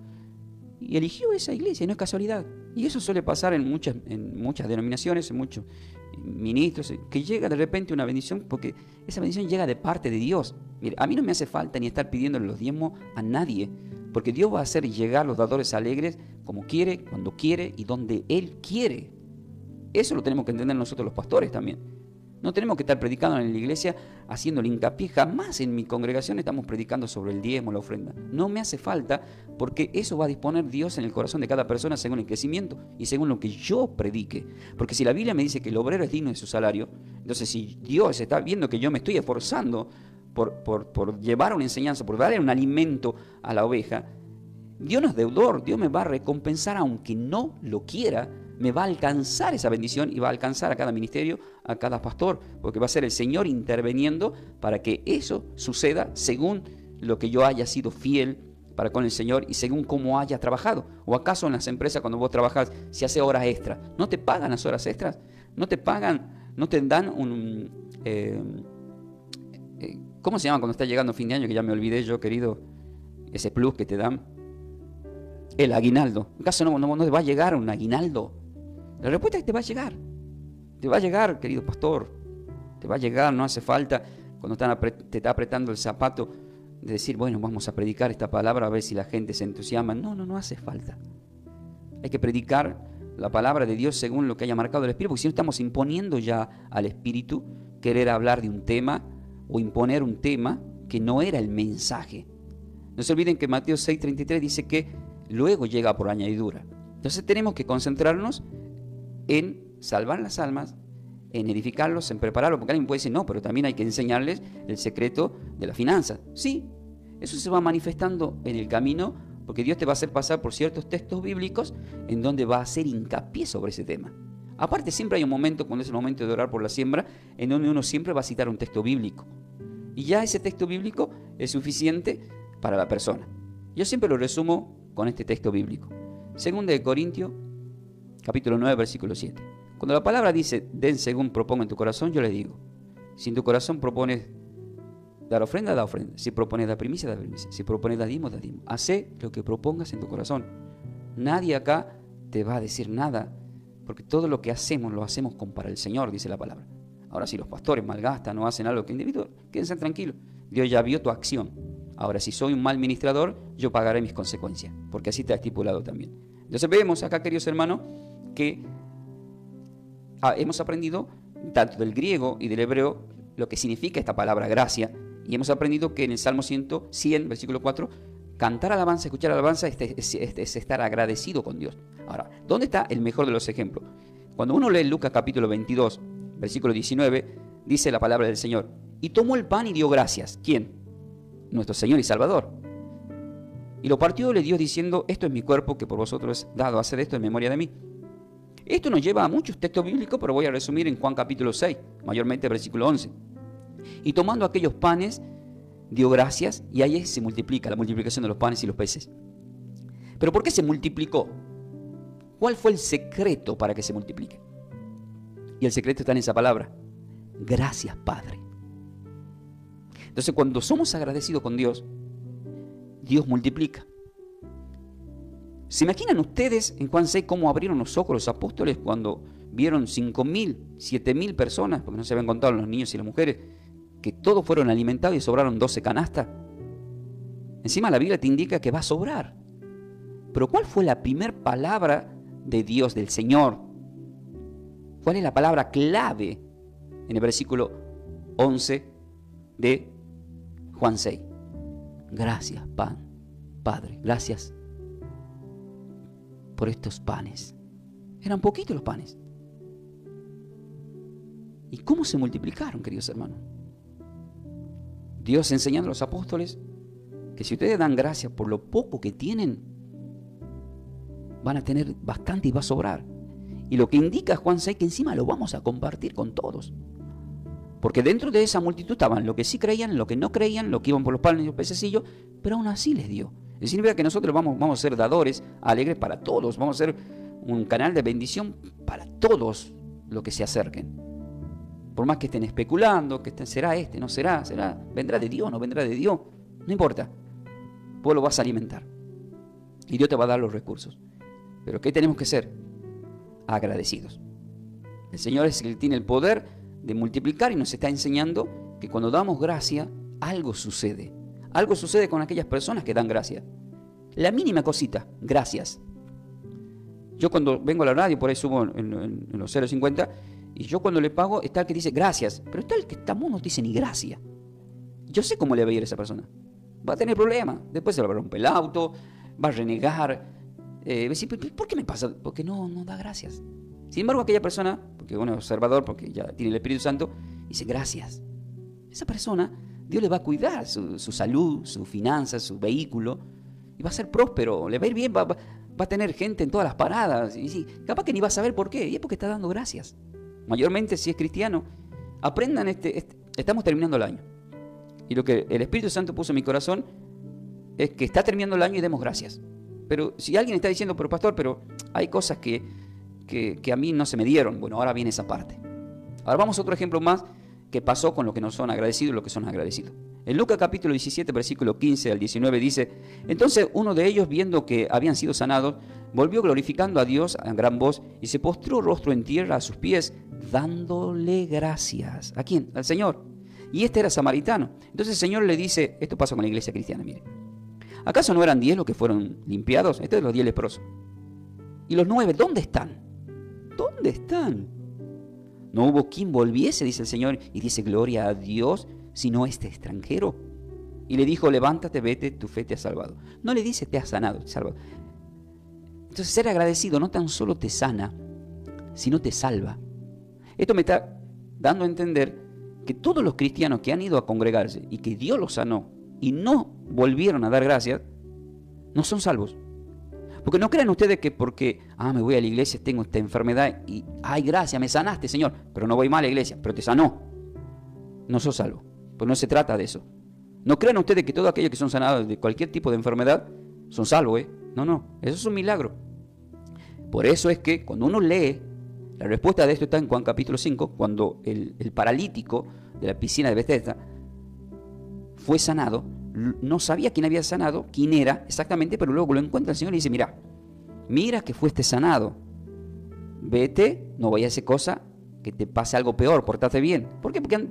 B: Y eligió esa iglesia, no es casualidad. Y eso suele pasar en muchas denominaciones, en muchos ministros, que llega de repente una bendición, porque esa bendición llega de parte de Dios. Mire, a mí no me hace falta ni estar pidiéndole los diezmos a nadie, porque Dios va a hacer llegar los dadores alegres como quiere, cuando quiere y donde Él quiere. Eso lo tenemos que entender nosotros los pastores también. No tenemos que estar predicando en la iglesia haciéndole hincapié. Jamás en mi congregación estamos predicando sobre el diezmo, la ofrenda. No me hace falta, porque eso va a disponer Dios en el corazón de cada persona según el crecimiento y según lo que yo predique. Porque si la Biblia me dice que el obrero es digno de su salario, entonces si Dios está viendo que yo me estoy esforzando por llevar una enseñanza, por darle un alimento a la oveja, Dios no es deudor. Dios me va a recompensar aunque no lo quiera. Me va a alcanzar esa bendición y va a alcanzar a cada ministerio, a cada pastor, porque va a ser el Señor interviniendo para que eso suceda según lo que yo haya sido fiel para con el Señor y según cómo haya trabajado. ¿O acaso en las empresas, cuando vos trabajas, se hace horas extras? ¿No te pagan las horas extras? ¿No te pagan, no te dan un... ¿cómo se llama cuando está llegando fin de año? Que ya me olvidé yo, querido. Ese plus que te dan. El aguinaldo. ¿Acaso no te va a llegar un aguinaldo? La respuesta es que te va a llegar. Te va a llegar, querido pastor. Te va a llegar, no hace falta cuando te está apretando el zapato de decir: bueno, vamos a predicar esta palabra a ver si la gente se entusiasma. No hace falta. Hay que predicar la palabra de Dios según lo que haya marcado el Espíritu, porque si no estamos imponiendo ya al Espíritu querer hablar de un tema o imponer un tema que no era el mensaje. No se olviden que Mateo 6:33 dice que luego llega por añadidura. Entonces tenemos que concentrarnos en salvar las almas, en edificarlos, en prepararlos, porque alguien puede decir: no, pero también hay que enseñarles el secreto de la finanza. Sí, eso se va manifestando en el camino, porque Dios te va a hacer pasar por ciertos textos bíblicos en donde va a hacer hincapié sobre ese tema. Aparte, siempre hay un momento, cuando es el momento de orar por la siembra, en donde uno siempre va a citar un texto bíblico. Y ya ese texto bíblico es suficiente para la persona. Yo siempre lo resumo con este texto bíblico. 2 de Corintios, capítulo 9, versículo 7. Cuando la palabra dice: den según proponga en tu corazón, yo les digo: si en tu corazón propones dar ofrenda, da ofrenda. Si propones dar primicia, da primicia. Si propones dar diezmo, da diezmo. Hacé lo que propongas en tu corazón. Nadie acá te va a decir nada, porque todo lo que hacemos, lo hacemos para el Señor, dice la palabra. Ahora, si los pastores malgastan o hacen algo que indebido, quédense tranquilos. Dios ya vio tu acción. Ahora, si soy un mal ministrador, yo pagaré mis consecuencias, porque así está estipulado también. Entonces vemos acá, queridos hermanos, que hemos aprendido tanto del griego y del hebreo lo que significa esta palabra gracia, y hemos aprendido que en el Salmo 100, versículo 4, cantar alabanza, escuchar alabanza es estar agradecido con Dios. Ahora, ¿dónde está el mejor de los ejemplos? Cuando uno lee Lucas capítulo 22, versículo 19, dice la palabra del Señor: y tomó el pan y dio gracias. ¿Quién? Nuestro Señor y Salvador. Y lo partió y le dio diciendo: esto es mi cuerpo que por vosotros es dado, haced esto en memoria de mí. Esto nos lleva a muchos textos bíblicos, pero voy a resumir en Juan capítulo 6, mayormente versículo 11. Y tomando aquellos panes, dio gracias, y ahí se multiplica, la multiplicación de los panes y los peces. ¿Pero por qué se multiplicó? ¿Cuál fue el secreto para que se multiplique? Y el secreto está en esa palabra: gracias, Padre. Entonces, cuando somos agradecidos con Dios, Dios multiplica. ¿Se imaginan ustedes en Juan 6 cómo abrieron los ojos los apóstoles cuando vieron 5.000, 7.000 personas, porque no se habían contado los niños y las mujeres, que todos fueron alimentados y sobraron 12 canastas? Encima la Biblia te indica que va a sobrar. Pero ¿cuál fue la primera palabra de Dios, del Señor? ¿Cuál es la palabra clave en el versículo 11 de Juan 6? Gracias, Padre, gracias por estos panes. Eran poquitos los panes. ¿Y cómo se multiplicaron, queridos hermanos? Dios enseñando a los apóstoles que si ustedes dan gracias por lo poco que tienen, van a tener bastante y va a sobrar. Y lo que indica Juan 6 que encima lo vamos a compartir con todos. Porque dentro de esa multitud estaban los que sí creían, los que no creían, los que iban por los panes y los pececillos, pero aún así les dio. Eso significa que nosotros vamos a ser dadores alegres para todos, vamos a ser un canal de bendición para todos los que se acerquen. Por más que estén especulando, que será no será, vendrá de Dios, no vendrá de Dios, no importa. Vos lo vas a alimentar y Dios te va a dar los recursos. Pero ¿qué tenemos que ser? Agradecidos. El Señor es el que tiene el poder de multiplicar y nos está enseñando que cuando damos gracia, algo sucede. Algo sucede con aquellas personas que dan gracia. La mínima cosita, gracias. Yo cuando vengo a la radio, por ahí subo en los 0.50, y yo cuando le pago, está el que dice gracias, pero está el que no dice ni gracia. Yo sé cómo le va a ir a esa persona. Va a tener problemas. Después se le va a romper el auto, va a renegar. Va a decir, ¿por qué me pasa? Porque no da gracias. Sin embargo, aquella persona, porque uno es observador, porque ya tiene el Espíritu Santo, dice gracias. Esa persona, Dios le va a cuidar su salud, sus finanzas, su vehículo, y va a ser próspero, le va a ir bien, va a tener gente en todas las paradas. Y sí, capaz que ni va a saber por qué, y es porque está dando gracias. Mayormente, si es cristiano, aprendan estamos terminando el año. Y lo que el Espíritu Santo puso en mi corazón es que está terminando el año y demos gracias. Pero si alguien está diciendo, pero pastor, pero hay cosas que a mí no se me dieron, bueno, ahora viene esa parte. Ahora vamos a otro ejemplo más que pasó con los que no son agradecidos y los que son agradecidos. En Lucas capítulo 17, versículo 15 al 19 dice: entonces uno de ellos, viendo que habían sido sanados, volvió glorificando a Dios a gran voz y se postró rostro en tierra a sus pies, dándole gracias. ¿A quién? Al Señor. Y este era samaritano. Entonces el Señor le dice, esto pasa con la iglesia cristiana, mire: ¿acaso no eran 10 los que fueron limpiados? Estos son los 10 leprosos. ¿Y los 9 dónde están? ¿Dónde están? No hubo quien volviese, dice el Señor, y dice gloria a Dios, sino este extranjero. Y le dijo, levántate, vete, tu fe te ha salvado. No le dice te ha sanado, te ha salvado. Entonces ser agradecido no tan solo te sana, sino te salva. Esto me está dando a entender que todos los cristianos que han ido a congregarse y que Dios los sanó y no volvieron a dar gracias, no son salvos. Porque no crean ustedes que porque, me voy a la iglesia, tengo esta enfermedad y, gracias, me sanaste, Señor, pero no voy más a la iglesia, pero te sanó. No sos salvo, pues no se trata de eso. No crean ustedes que todos aquellos que son sanados de cualquier tipo de enfermedad son salvos, No, eso es un milagro. Por eso es que cuando uno lee, la respuesta de esto está en Juan capítulo 5, cuando el paralítico de la piscina de Bethesda fue sanado, no sabía quién había sanado, quién era exactamente, pero luego lo encuentra el Señor y dice, mira que fuiste sanado, vete, no vayas a hacer cosa, que te pase algo peor, portate bien. ¿Por qué? Porque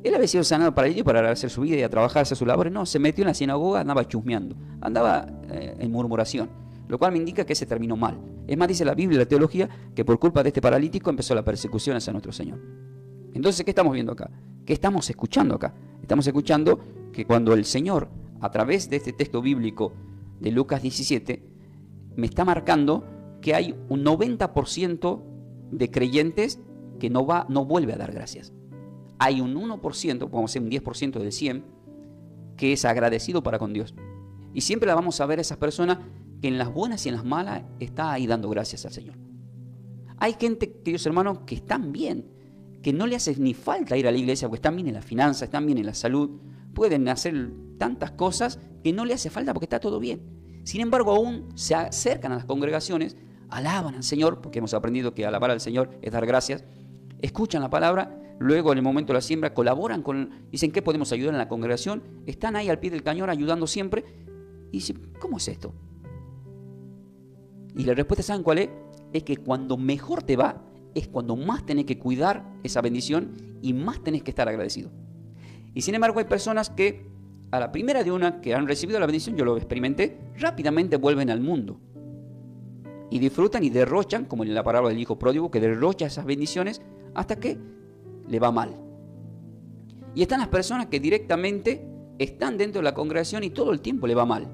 B: él había sido sanado para ir para hacer su vida y a trabajar, hacer su labor. No, se metió en la sinagoga, andaba chusmeando, andaba en murmuración, lo cual me indica que se terminó mal. Es más, dice la Biblia y la teología que por culpa de este paralítico empezó la persecución hacia nuestro Señor. Entonces, ¿qué estamos viendo acá? ¿Qué estamos escuchando acá? Estamos escuchando que cuando el Señor, a través de este texto bíblico de Lucas 17, me está marcando que hay un 90% de creyentes que no vuelve a dar gracias. Hay un 1%, podemos decir un 10% del 100, que es agradecido para con Dios. Y siempre la vamos a ver a esas personas que en las buenas y en las malas está ahí dando gracias al Señor. Hay gente, queridos hermanos, que están bien, que no le hace ni falta ir a la iglesia porque están bien en la finanza, están bien en la salud, pueden hacer tantas cosas que no le hace falta porque está todo bien. Sin embargo, aún se acercan a las congregaciones, alaban al Señor, porque hemos aprendido que alabar al Señor es dar gracias, escuchan la palabra, luego en el momento de la siembra colaboran dicen ¿qué podemos ayudar en la congregación? Están ahí al pie del cañón ayudando siempre y dicen, ¿cómo es esto? Y la respuesta, ¿saben cuál es? Es que cuando mejor te va, es cuando más tenés que cuidar esa bendición y más tenés que estar agradecido. Y sin embargo hay personas que a la primera de una que han recibido la bendición, yo lo experimenté, rápidamente vuelven al mundo y disfrutan y derrochan, como en la parábola del hijo pródigo, que derrocha esas bendiciones hasta que le va mal. Y están las personas que directamente están dentro de la congregación y todo el tiempo le va mal.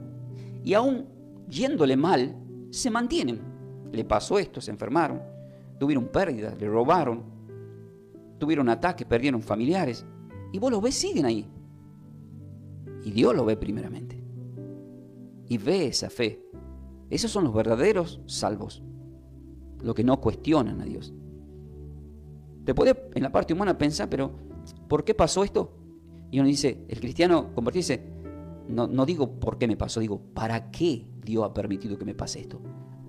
B: Y aún yéndole mal, se mantienen. Le pasó esto, se enfermaron, tuvieron pérdidas, le robaron, tuvieron ataques, perdieron familiares. Y vos los ves, siguen ahí. Y Dios lo ve primeramente. Y ve esa fe. Esos son los verdaderos salvos. Los que no cuestionan a Dios. Te puede en la parte humana pensar, pero ¿por qué pasó esto? Y uno dice, el cristiano convertirse, no digo por qué me pasó, digo, ¿para qué Dios ha permitido que me pase esto?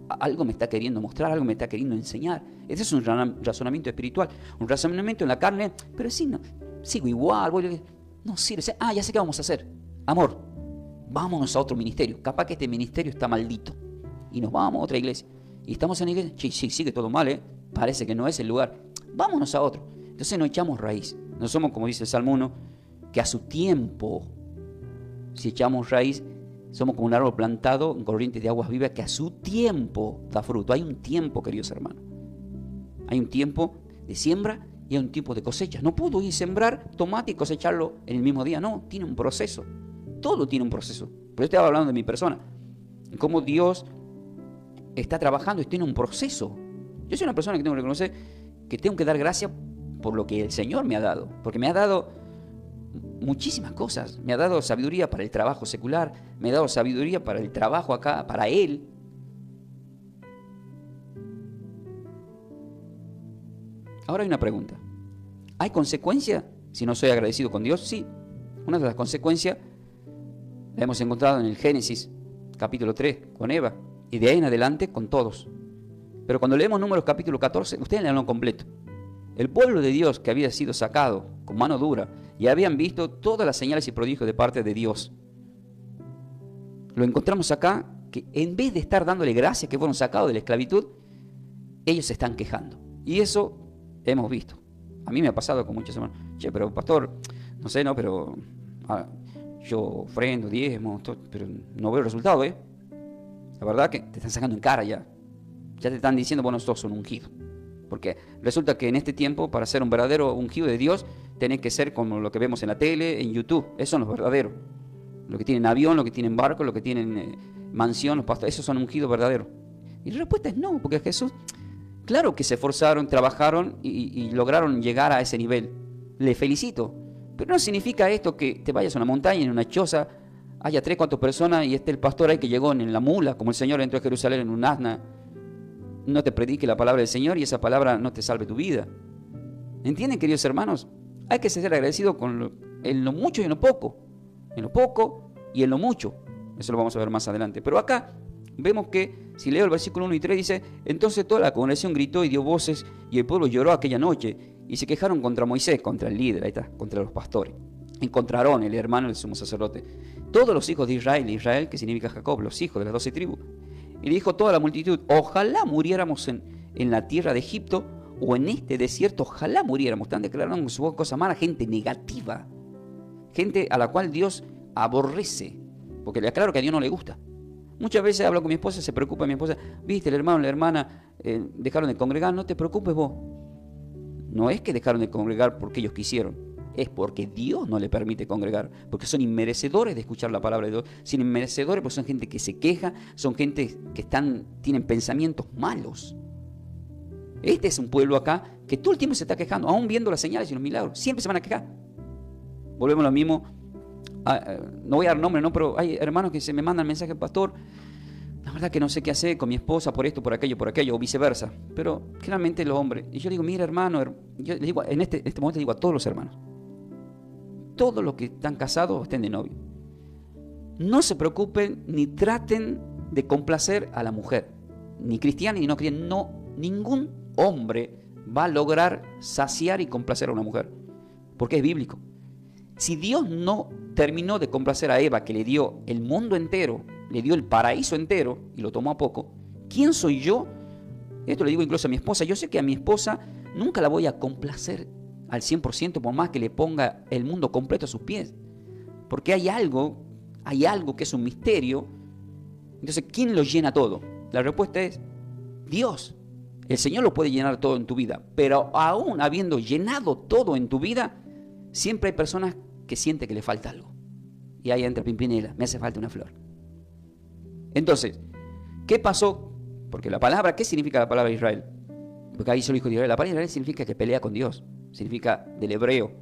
B: Algo me está queriendo mostrar, algo me está queriendo enseñar. Ese es un razonamiento espiritual, un razonamiento en la carne, pero sí, no, sigo igual, no sirve. Ya sé qué vamos a hacer. Amor, vámonos a otro ministerio. Capaz que este ministerio está maldito. Y nos vamos a otra iglesia. Y estamos en la iglesia, sí, sigue todo mal, parece que no es el lugar. Vámonos a otro. Entonces nos echamos raíz. No somos, como dice el Salmo 1, que a su tiempo, si echamos raíz, somos como un árbol plantado en corrientes de aguas vivas que a su tiempo da fruto. Hay un tiempo, queridos hermanos. Hay un tiempo de siembra y hay un tiempo de cosecha. No puedo ir a sembrar tomate y cosecharlo en el mismo día. No, tiene un proceso. Todo tiene un proceso. Pero yo estaba hablando de mi persona. Cómo Dios está trabajando y tiene un proceso. Yo soy una persona que tengo que reconocer que tengo que dar gracias por lo que el Señor me ha dado. Porque me ha dado muchísimas cosas. Me ha dado sabiduría para el trabajo secular. Me ha dado sabiduría para el trabajo acá, para Él. Ahora hay una pregunta. ¿Hay consecuencia si no soy agradecido con Dios? Sí. Una de las consecuencias la hemos encontrado en el Génesis, capítulo 3, con Eva. Y de ahí en adelante con todos. Pero cuando leemos Números capítulo 14, ustedes leanlo completo. El pueblo de Dios que había sido sacado con mano dura y habían visto todas las señales y prodigios de parte de Dios. Lo encontramos acá, que en vez de estar dándole gracias que fueron sacados de la esclavitud, ellos se están quejando. Y eso hemos visto. A mí me ha pasado con muchos hermanos. Che, pero pastor, no sé, pero yo ofrendo, diezmo, pero no veo el resultado, La verdad que te están sacando en cara ya. Ya te están diciendo, bueno, sos un ungido. Porque resulta que en este tiempo, para ser un verdadero ungido de Dios, tenés que ser como lo que vemos en la tele, en YouTube. Esos son los verdaderos. Los que tienen avión, los que tienen barco, los que tienen mansión, los pastores, esos son ungidos verdaderos. Y la respuesta es no, porque Jesús, claro que se esforzaron, trabajaron y lograron llegar a ese nivel. Le felicito. Pero no significa esto que te vayas a una montaña, en una choza, haya 3, 4 personas y esté el pastor ahí que llegó en la mula, como el Señor entró a Jerusalén en un asna. No te predique la palabra del Señor y esa palabra no te salve tu vida. ¿Entienden, queridos hermanos? Hay que ser agradecido en lo mucho y en lo poco. En lo poco y en lo mucho. Eso lo vamos a ver más adelante. Pero acá vemos que, si leo el versículo 1 y 3, dice: entonces toda la congregación gritó y dio voces, y el pueblo lloró aquella noche, y se quejaron contra Moisés, contra el líder, ahí está, contra los pastores. contra Aarón, el hermano del sumo sacerdote, todos los hijos de Israel, que significa Jacob, los hijos de las 12 tribus. Y le dijo toda la multitud: ojalá muriéramos en la tierra de Egipto o en este desierto, ojalá muriéramos. Están declarando su cosa mala, gente negativa, gente a la cual Dios aborrece, porque le aclaro que a Dios no le gusta. Muchas veces hablo con mi esposa, se preocupa mi esposa: viste, el hermano, la hermana dejaron de congregar. No te preocupes vos. No es que dejaron de congregar porque ellos quisieron, es porque Dios no le permite congregar, porque son inmerecedores de escuchar la palabra de Dios, son inmerecedores porque son gente que se queja, son gente que tienen pensamientos malos. Este es un pueblo acá que todo el tiempo se está quejando, aún viendo las señales y los milagros, siempre se van a quejar. Volvemos a lo mismo. No voy a dar nombre, no, pero hay hermanos que se me mandan mensaje: pastor, la verdad que no sé qué hacer con mi esposa por esto, por aquello, o viceversa. Pero generalmente los hombres. Y yo digo: mira, hermano, yo le digo, en este momento digo a todos los hermanos, todos los que están casados o estén de novio, no se preocupen ni traten de complacer a la mujer, ni cristiana ni no cristiana. No, ningún hombre va a lograr saciar y complacer a una mujer, porque es bíblico. Si Dios no terminó de complacer a Eva, que le dio el mundo entero, le dio el paraíso entero y lo tomó a poco, ¿quién soy yo? Esto le digo incluso a mi esposa. Yo sé que a mi esposa nunca la voy a complacer al 100%, por más que le ponga el mundo completo a sus pies, porque hay algo que es un misterio. Entonces, ¿quién lo llena todo? La respuesta es Dios. El Señor lo puede llenar todo en tu vida, pero aún habiendo llenado todo en tu vida, siempre hay personas que sienten que le falta algo. Y ahí entra Pimpinela: me hace falta una flor. Entonces, ¿qué pasó? Porque la palabra, ¿qué significa la palabra Israel? Porque ahí solo hijo de Israel. La palabra Israel significa que pelea con Dios. Significa del hebreo,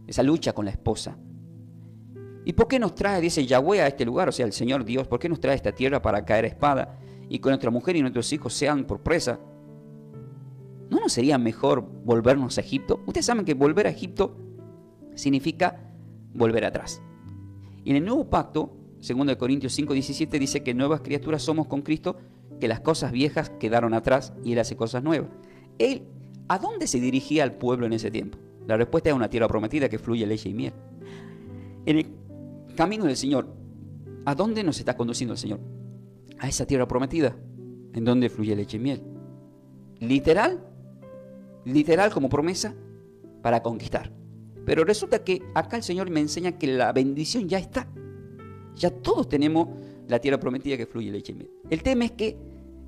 B: esa lucha con la esposa. ¿Y por qué nos trae, dice Yahweh, a este lugar? O sea, el Señor Dios, ¿por qué nos trae a esta tierra para caer a espada y que nuestra mujer y nuestros hijos sean por presa? ¿No nos sería mejor volvernos a Egipto? Ustedes saben que volver a Egipto significa volver atrás. Y en el nuevo pacto, 2 Corintios 5:17, dice que nuevas criaturas somos con Cristo, que las cosas viejas quedaron atrás y Él hace cosas nuevas. Él, ¿a dónde se dirigía el pueblo en ese tiempo? La respuesta es una tierra prometida que fluye leche y miel. En el camino del Señor, ¿a dónde nos está conduciendo el Señor? A esa tierra prometida, en donde fluye leche y miel. Literal como promesa para conquistar. Pero resulta que acá el Señor me enseña que la bendición ya está. Ya todos tenemos la tierra prometida que fluye leche y miel. El tema es que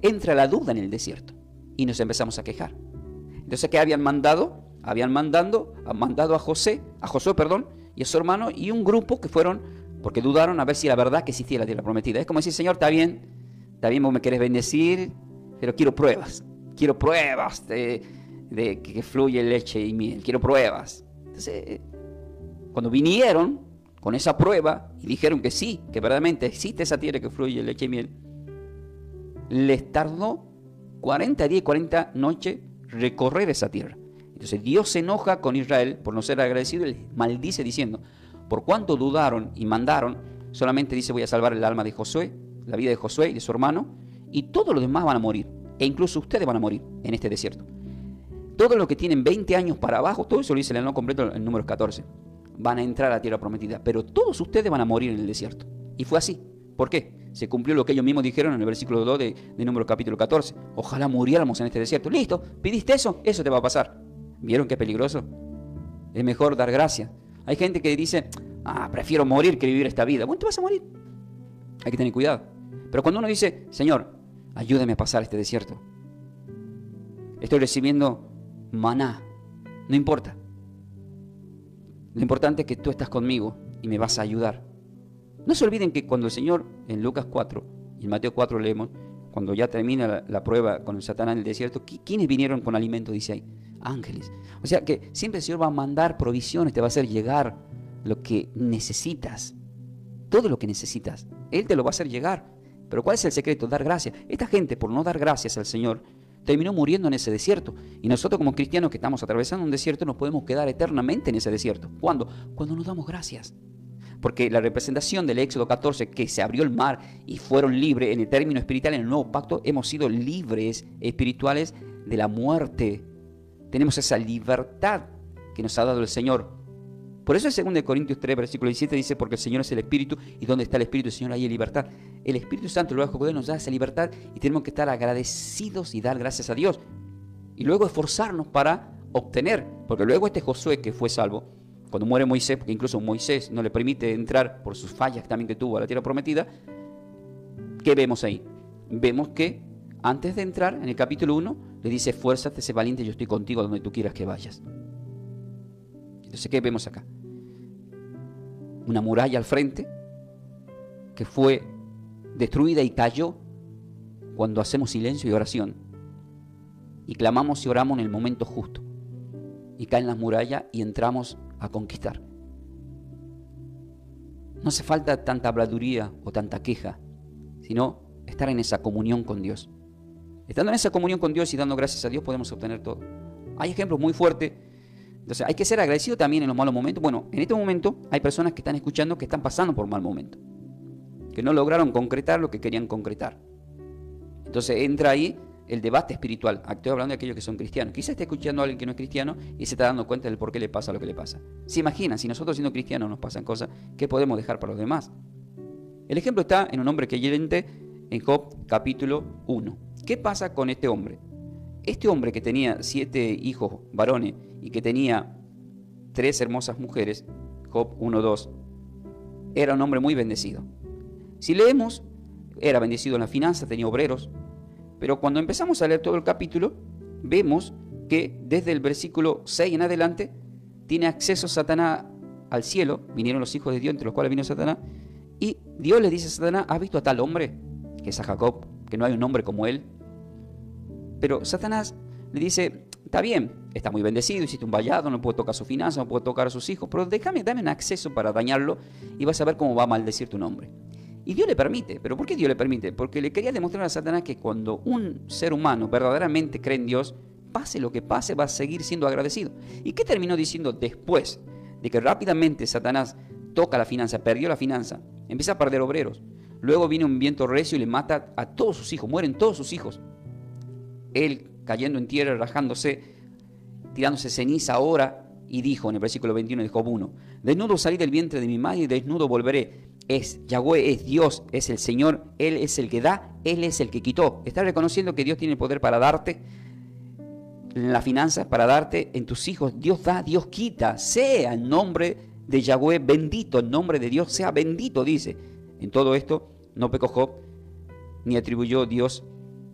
B: entra la duda en el desierto y nos empezamos a quejar. Entonces, ¿qué habían mandado? Habían mandado a Josué, y a su hermano, y un grupo que fueron, porque dudaron a ver si era verdad que existía la tierra prometida. Es como decir: Señor, está bien, vos me querés bendecir, pero quiero pruebas de que fluye leche y miel, quiero pruebas. Entonces, cuando vinieron con esa prueba y dijeron que sí, que verdaderamente existe esa tierra que fluye leche y miel, les tardó 40 días y 40 noches recorrer esa tierra. Entonces Dios se enoja con Israel por no ser agradecido y les maldice diciendo: por cuanto dudaron y mandaron, solamente dice voy a salvar el alma de Josué, la vida de Josué y de su hermano, y todos los demás van a morir, e incluso ustedes van a morir en este desierto. Todos los que tienen 20 años para abajo, todo eso lo dice el no completo en Números 14, van a entrar a la tierra prometida, pero todos ustedes van a morir en el desierto. Y fue así. ¿Por qué? Se cumplió lo que ellos mismos dijeron en el versículo 2 de Números capítulo 14. Ojalá muriéramos en este desierto. Listo, ¿pidiste eso? Eso te va a pasar. ¿Vieron qué peligroso? Es mejor dar gracias. Hay gente que dice: prefiero morir que vivir esta vida. Bueno, te vas a morir. Hay que tener cuidado. Pero cuando uno dice: Señor, ayúdame a pasar este desierto, estoy recibiendo maná, no importa. Lo importante es que tú estás conmigo y me vas a ayudar. No se olviden que cuando el Señor, en Lucas 4 y en Mateo 4 leemos, cuando ya termina la prueba con el Satanás en el desierto, ¿quiénes vinieron con alimento? Dice ahí: ángeles. O sea que siempre el Señor va a mandar provisiones, te va a hacer llegar lo que necesitas. Todo lo que necesitas, Él te lo va a hacer llegar. Pero ¿cuál es el secreto? Dar gracias. Esta gente, por no dar gracias al Señor, terminó muriendo en ese desierto. Y nosotros como cristianos que estamos atravesando un desierto nos podemos quedar eternamente en ese desierto. ¿Cuándo? Cuando nos damos gracias. Porque la representación del Éxodo 14, que se abrió el mar y fueron libres, en el término espiritual, en el nuevo pacto, hemos sido libres espirituales de la muerte. Tenemos esa libertad que nos ha dado el Señor Por eso en 2 Corintios 3, versículo 17 dice, porque el Señor es el Espíritu, y donde está el Espíritu del Señor, ahí hay libertad. El Espíritu Santo, el Hijo de Dios, nos da esa libertad y tenemos que estar agradecidos y dar gracias a Dios. Y luego esforzarnos para obtener, porque luego este Josué que fue salvo, cuando muere Moisés, porque incluso Moisés no le permite entrar por sus fallas también que tuvo a la tierra prometida, ¿qué vemos ahí? Vemos que antes de entrar, en el capítulo 1, le dice, esfuérzate, sé valiente, yo estoy contigo donde tú quieras que vayas. Entonces, ¿qué vemos acá? Una muralla al frente que fue destruida y cayó cuando hacemos silencio y oración y clamamos y oramos en el momento justo y caen las murallas y entramos a conquistar. No hace falta tanta habladuría o tanta queja, sino estar en esa comunión con Dios. Estando en esa comunión con Dios y dando gracias a Dios podemos obtener todo. Hay ejemplos muy fuertes. Entonces hay que ser agradecido también en los malos momentos. Bueno, en este momento hay personas que están escuchando que están pasando por mal momento, que no lograron concretar lo que querían concretar. Entonces entra ahí el debate espiritual. Estoy hablando de aquellos que son cristianos. Quizás esté escuchando a alguien que no es cristiano y se está dando cuenta del por qué le pasa lo que le pasa. ¿Se imaginan? Si nosotros siendo cristianos nos pasan cosas, ¿qué podemos dejar para los demás? El ejemplo está en un hombre creyente en Job capítulo 1. ¿Qué pasa con este hombre? Este hombre que tenía 7 hijos varones y que tenía 3 hermosas mujeres, Job 1:2, era un hombre muy bendecido. Si leemos, era bendecido en la finanza, tenía obreros, pero cuando empezamos a leer todo el capítulo, vemos que desde el versículo 6 en adelante tiene acceso Satanás al cielo, vinieron los hijos de Dios, entre los cuales vino Satanás, y Dios le dice a Satanás, ¿has visto a tal hombre? Que es a Jacob, que no hay un hombre como él. Pero Satanás le dice, está bien, está muy bendecido, hiciste un vallado, no puedo tocar su finanza, no puedo tocar a sus hijos, pero dame un acceso para dañarlo y vas a ver cómo va a maldecir tu nombre. Y Dios le permite. ¿Pero por qué Dios le permite? Porque le quería demostrar a Satanás que cuando un ser humano verdaderamente cree en Dios, pase lo que pase, va a seguir siendo agradecido. ¿Y qué terminó diciendo después de que rápidamente Satanás toca la finanza, perdió la finanza, empieza a perder obreros? Luego viene un viento recio y le mata a todos sus hijos, mueren todos sus hijos. Él cayendo en tierra, rajándose, tirándose ceniza ahora, y dijo en el versículo 21 de Job 1, desnudo salí del vientre de mi madre y desnudo volveré. Es Yahweh, es Dios, es el Señor, Él es el que da, Él es el que quitó. Estás reconociendo que Dios tiene el poder para darte en las finanzas, para darte en tus hijos. Dios da, Dios quita. Sea el nombre de Yahweh bendito, el nombre de Dios sea bendito, dice. En todo esto no pecó Job, ni atribuyó Dios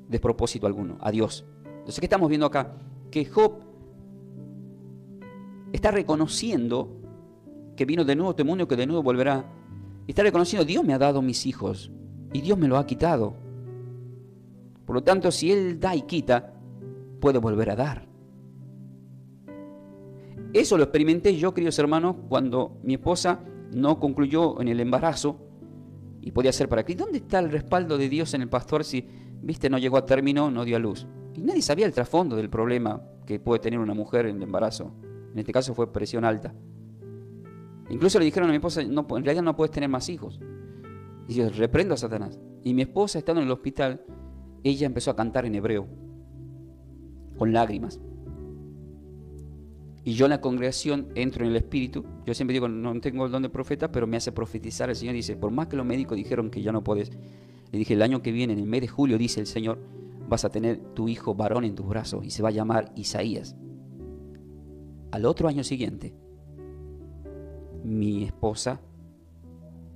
B: despropósito alguno a Dios. Entonces, ¿qué estamos viendo acá? Que Job está reconociendo que vino de nuevo este mundo y que de nuevo volverá. Está reconociendo, Dios me ha dado mis hijos y Dios me lo ha quitado. Por lo tanto, si Él da y quita, puede volver a dar. Eso lo experimenté yo, queridos hermanos, cuando mi esposa no concluyó en el embarazo y podía ser para Cristo. ¿Dónde está el respaldo de Dios en el pastor si, viste, no llegó a término, no dio a luz? Y nadie sabía el trasfondo del problema que puede tener una mujer en el embarazo. En este caso fue presión alta. Incluso le dijeron a mi esposa, no, en realidad no puedes tener más hijos. Y yo reprendo a Satanás. Y mi esposa, estando en el hospital, ella empezó a cantar en hebreo, con lágrimas. Y yo en la congregación entro en el Espíritu. Yo siempre digo, no tengo el don de profeta, pero me hace profetizar el Señor. Dice, por más que los médicos dijeron que ya no podés, le dije, el año que viene, en el mes de julio, dice el Señor, vas a tener tu hijo varón en tus brazos y se va a llamar Isaías. Al otro año siguiente, mi esposa,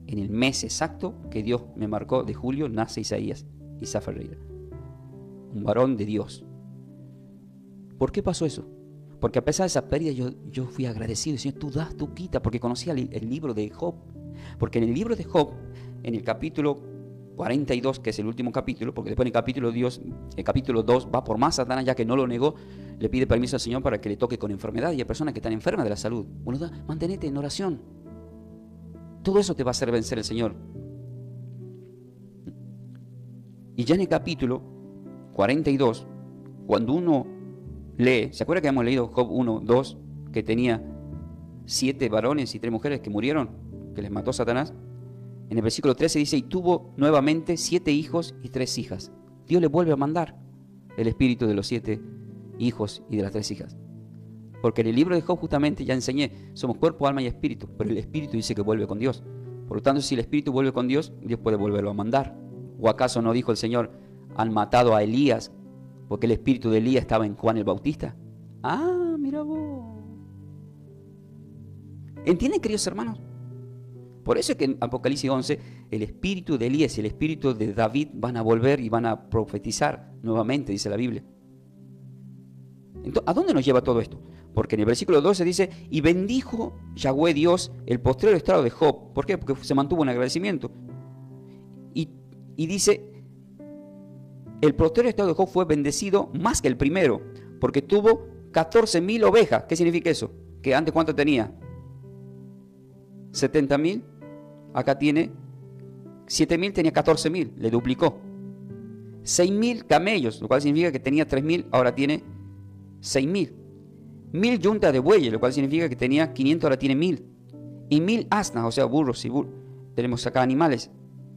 B: en el mes exacto que Dios me marcó de julio, nace Isaías, Isa Ferreira, un varón de Dios. ¿Por qué pasó eso? Porque a pesar de esa pérdida yo fui agradecido. Señor, tú das, tú quitas, porque conocía el libro de Job. Porque en el libro de Job, en el capítulo 42, que es el último capítulo, porque después en el capítulo 2 va por más Satanás, ya que no lo negó, le pide permiso al Señor para que le toque con enfermedad, y hay personas que están enfermas de la salud. Bueno, mantenete en oración. Todo eso te va a hacer vencer el Señor. Y ya en el capítulo 42, cuando uno lee, ¿se acuerda que hemos leído Job 1, 2, que tenía 7 varones y 3 mujeres que murieron, que les mató Satanás? En el versículo 13 dice, y tuvo nuevamente 7 hijos y 3 hijas. Dios le vuelve a mandar el espíritu de los 7 hijos y de las 3 hijas. Porque en el libro de Job justamente ya enseñé, somos cuerpo, alma y espíritu, pero el espíritu dice que vuelve con Dios. Por lo tanto, si el espíritu vuelve con Dios, Dios puede volverlo a mandar. ¿O acaso no dijo el Señor, han matado a Elías porque el espíritu de Elías estaba en Juan el Bautista? Ah, mira vos. ¿Entienden, queridos hermanos? Por eso es que en Apocalipsis 11, el espíritu de Elías y el espíritu de David van a volver y van a profetizar nuevamente, dice la Biblia. Entonces, ¿a dónde nos lleva todo esto? Porque en el versículo 12 dice, y bendijo Yahweh Dios el postrero estado de Job. ¿Por qué? Porque se mantuvo en agradecimiento. Y dice, el postrero estado de Job fue bendecido más que el primero, porque tuvo 14.000 ovejas. ¿Qué significa eso? Que antes, ¿cuánto tenía? 70.000. Acá tiene 7.000, tenía 14.000, le duplicó. 6.000 camellos, lo cual significa que tenía 3.000, ahora tiene 6.000. 1.000 yuntas de bueyes, lo cual significa que tenía 500, ahora tiene 1.000. Y 1.000 asnas, o sea, burros y burros. Tenemos acá animales.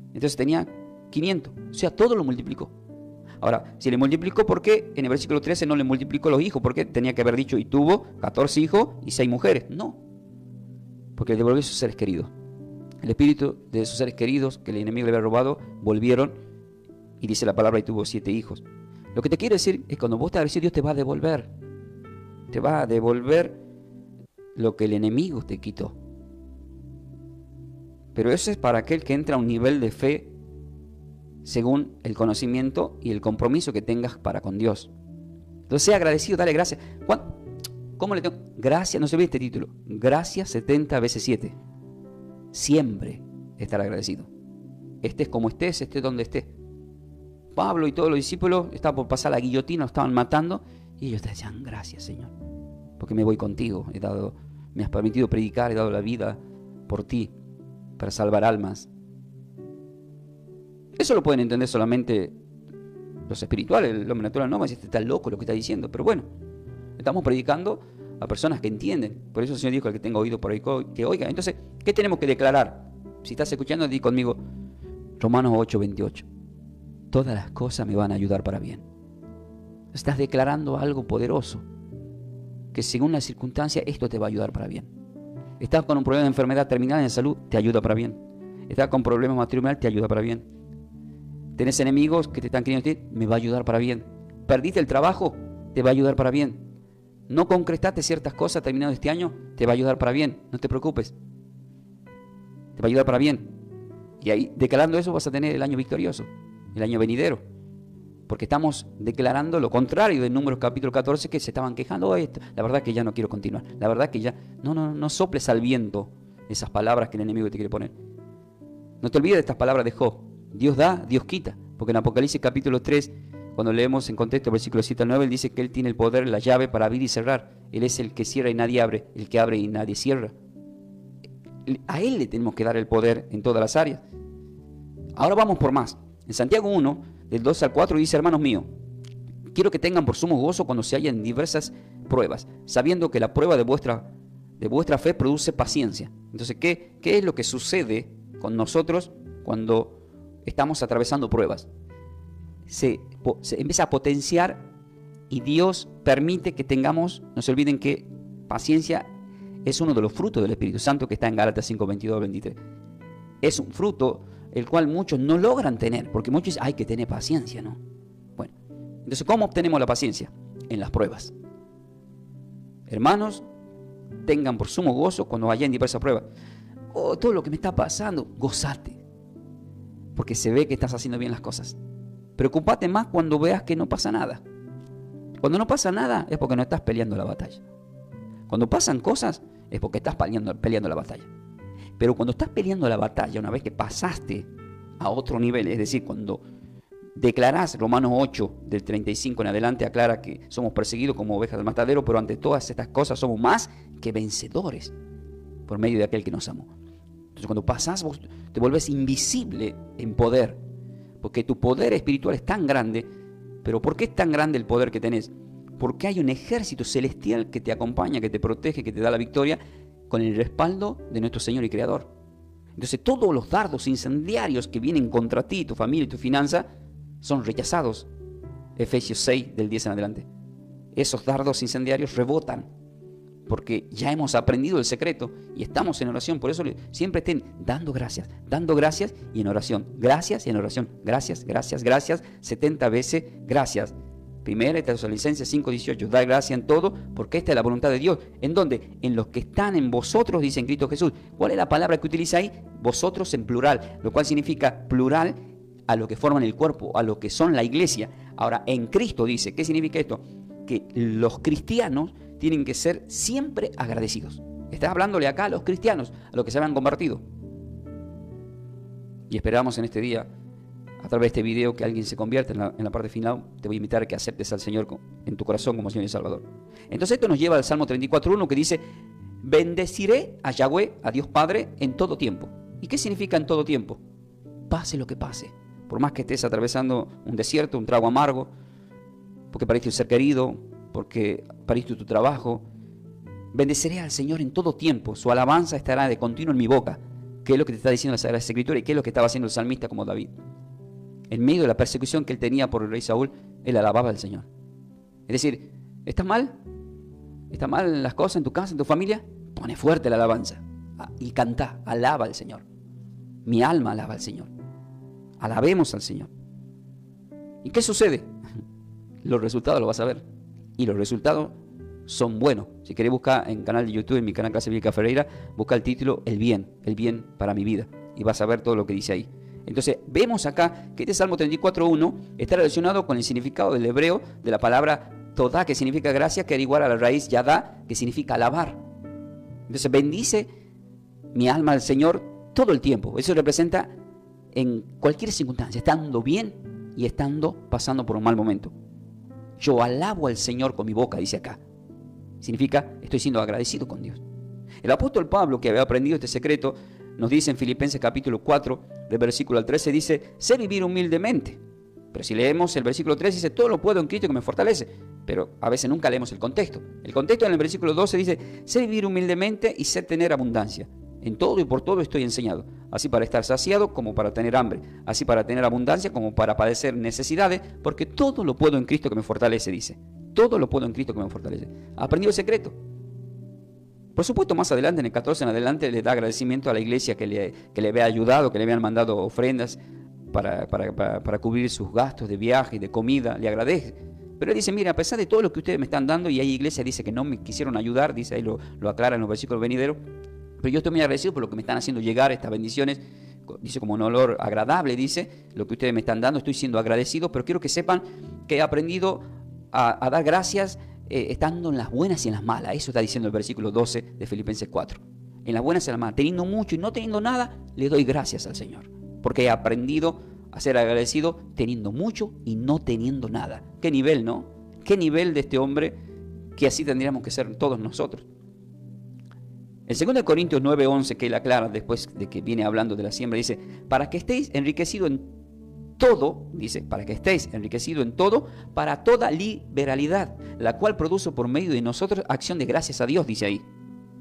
B: Entonces tenía 500, o sea, todo lo multiplicó. Ahora, si le multiplicó, ¿por qué en el versículo 13 no le multiplicó los hijos? Porque tenía que haber dicho, y tuvo 14 hijos y 6 mujeres. No, porque le devolvió sus seres queridos. El espíritu de sus seres queridos que el enemigo le había robado, volvieron, y dice la palabra, y tuvo 7 hijos. Lo que te quiero decir es que cuando vos te agradecido, Dios te va a devolver. Te va a devolver lo que el enemigo te quitó. Pero eso es para aquel que entra a un nivel de fe según el conocimiento y el compromiso que tengas para con Dios. Entonces, sea agradecido, dale gracias. ¿Cómo le tengo? Gracias, no se olvide este título. Gracias 70 veces 7. Siempre estar agradecido. Estés como estés, estés donde estés. Pablo y todos los discípulos estaban por pasar la guillotina, los estaban matando, y ellos te decían, gracias, Señor, porque me voy contigo. Me has permitido predicar, he dado la vida por ti, para salvar almas. Eso lo pueden entender solamente los espirituales. El hombre natural no va a decir, este está loco lo que está diciendo. Pero bueno, estamos predicando a personas que entienden. Por eso el Señor dijo, el que tenga oído por ahí que oiga. Entonces, ¿qué tenemos que declarar? Si estás escuchando, di conmigo Romanos 8:28. Todas las cosas me van a ayudar para bien. Estás declarando algo poderoso, que según la circunstancia esto te va a ayudar para bien. Estás con un problema de enfermedad terminal en salud, te ayuda para bien. Estás con problemas matrimoniales, te ayuda para bien. Tenés enemigos que te están queriendo decir, me va a ayudar para bien. Perdiste el trabajo, te va a ayudar para bien. No concretaste ciertas cosas terminado este año, te va a ayudar para bien. No te preocupes, te va a ayudar para bien. Y ahí, declarando eso, vas a tener el año victorioso, el año venidero. Porque estamos declarando lo contrario de Números capítulo 14, que se estaban quejando. La verdad que ya no quiero continuar. La verdad que ya... No soples al viento esas palabras que el enemigo te quiere poner. No te olvides de estas palabras de Job. Dios da, Dios quita. Porque en Apocalipsis capítulo 3, cuando leemos en contexto versículos 7 al 9, él dice que él tiene el poder, la llave para abrir y cerrar. Él es el que cierra y nadie abre, el que abre y nadie cierra. A él le tenemos que dar el poder en todas las áreas. Ahora vamos por más. En Santiago 1, del 2 al 4, dice, hermanos míos, quiero que tengan por sumo gozo cuando se hallen diversas pruebas, sabiendo que la prueba de vuestra fe produce paciencia. Entonces, ¿qué es lo que sucede con nosotros cuando estamos atravesando pruebas? Se empieza a potenciar y Dios permite que tengamos, no se olviden que paciencia es uno de los frutos del Espíritu Santo que está en Gálatas 5, 22 al 23. Es un fruto el cual muchos no logran tener, porque muchos dicen, hay que tener paciencia, ¿no? Bueno, entonces, ¿cómo obtenemos la paciencia? En las pruebas. Hermanos, tengan por sumo gozo cuando vayan diversas pruebas. Oh, todo lo que me está pasando, gozate, porque se ve que estás haciendo bien las cosas. Preocúpate más cuando veas que no pasa nada. Cuando no pasa nada es porque no estás peleando la batalla. Cuando pasan cosas es porque estás peleando la batalla. Pero cuando estás peleando la batalla, una vez que pasaste a otro nivel, es decir, cuando declarás, Romanos 8, del 35 en adelante, aclara que somos perseguidos como ovejas del matadero, pero ante todas estas cosas somos más que vencedores por medio de aquel que nos amó. Entonces, cuando pasás, vos te vuelves invisible en poder, porque tu poder espiritual es tan grande. ¿Pero por qué es tan grande el poder que tenés? Porque hay un ejército celestial que te acompaña, que te protege, que te da la victoria, con el respaldo de nuestro Señor y Creador. Entonces todos los dardos incendiarios que vienen contra ti, tu familia y tu finanza, son rechazados. Efesios 6, del 10 en adelante. Esos dardos incendiarios rebotan porque ya hemos aprendido el secreto y estamos en oración. Por eso siempre estén dando gracias y en oración. Gracias y en oración. Gracias, gracias, gracias. 70 veces gracias. Primera de Tesalonicenses 5:18. Da gracia en todo, porque esta es la voluntad de Dios. ¿En dónde? En los que están en vosotros, dice en Cristo Jesús. ¿Cuál es la palabra que utiliza ahí? Vosotros en plural, lo cual significa plural a lo que forman el cuerpo, a lo que son la iglesia. Ahora, en Cristo dice, ¿qué significa esto? Que los cristianos tienen que ser siempre agradecidos. Estás hablándole acá a los cristianos, a los que se han convertido. Y esperamos en este día, a través de este video, que alguien se convierta. En la parte final te voy a invitar a que aceptes al Señor en tu corazón como Señor y Salvador. Entonces esto nos lleva al Salmo 34:1, que dice: bendeciré a Yahweh, a Dios Padre, en todo tiempo. ¿Y qué significa en todo tiempo? Pase lo que pase. Por más que estés atravesando un desierto, un trago amargo, porque perdiste un ser querido, porque perdiste tu trabajo, bendeceré al Señor en todo tiempo. Su alabanza estará de continuo en mi boca. ¿Qué es lo que te está diciendo la Sagrada Escritura? ¿Y qué es lo que estaba haciendo el salmista como David? En medio de la persecución que él tenía por el rey Saúl, él alababa al Señor. Es decir, ¿estás mal? ¿Están mal las cosas en tu casa, en tu familia? Pone fuerte la alabanza y canta, alaba al Señor. Mi alma alaba al Señor. Alabemos al Señor. ¿Y qué sucede? Los resultados los vas a ver. Y los resultados son buenos. Si querés buscar en el canal de YouTube, en mi canal Clase Bíblica Ferreira, busca el título el bien para mi vida. Y vas a ver todo lo que dice ahí. Entonces, vemos acá que este Salmo 34:1 está relacionado con el significado del hebreo de la palabra Todá, que significa gracia, que era igual a la raíz Yadá, que significa alabar. Entonces, bendice mi alma al Señor todo el tiempo. Eso representa en cualquier circunstancia, estando bien y estando pasando por un mal momento. Yo alabo al Señor con mi boca, dice acá. Significa, estoy siendo agradecido con Dios. El apóstol Pablo, que había aprendido este secreto, nos dice en Filipenses capítulo 4, del versículo al 13, dice: sé vivir humildemente. Pero si leemos el versículo 3, dice: todo lo puedo en Cristo que me fortalece. Pero a veces nunca leemos el contexto. El contexto en el versículo 12 dice: sé vivir humildemente y sé tener abundancia. En todo y por todo estoy enseñado, así para estar saciado como para tener hambre, así para tener abundancia como para padecer necesidades, porque todo lo puedo en Cristo que me fortalece, dice. Todo lo puedo en Cristo que me fortalece. ¿Ha aprendido el secreto? Por supuesto, más adelante, en el 14 en adelante, le da agradecimiento a la iglesia que le había ayudado, que le habían mandado ofrendas para cubrir sus gastos de viaje y de comida. Le agradece. Pero él dice: mira, a pesar de todo lo que ustedes me están dando, y hay iglesias dice que no me quisieron ayudar, dice ahí, lo aclara en los versículos venideros, pero yo estoy muy agradecido por lo que me están haciendo llegar estas bendiciones, dice, como un olor agradable, dice, lo que ustedes me están dando, estoy siendo agradecido, pero quiero que sepan que he aprendido a dar gracias estando en las buenas y en las malas. Eso está diciendo el versículo 12 de Filipenses 4. En las buenas y en las malas, teniendo mucho y no teniendo nada, le doy gracias al Señor, porque he aprendido a ser agradecido teniendo mucho y no teniendo nada. Qué nivel, ¿no? Qué nivel de este hombre, que así tendríamos que ser todos nosotros. El 2 Corintios 9:11, que él aclara después de que viene hablando de la siembra, dice: para que estéis enriquecidos en todo, dice, para que estéis enriquecidos en todo, para toda liberalidad, la cual produce por medio de nosotros acción de gracias a Dios, dice ahí.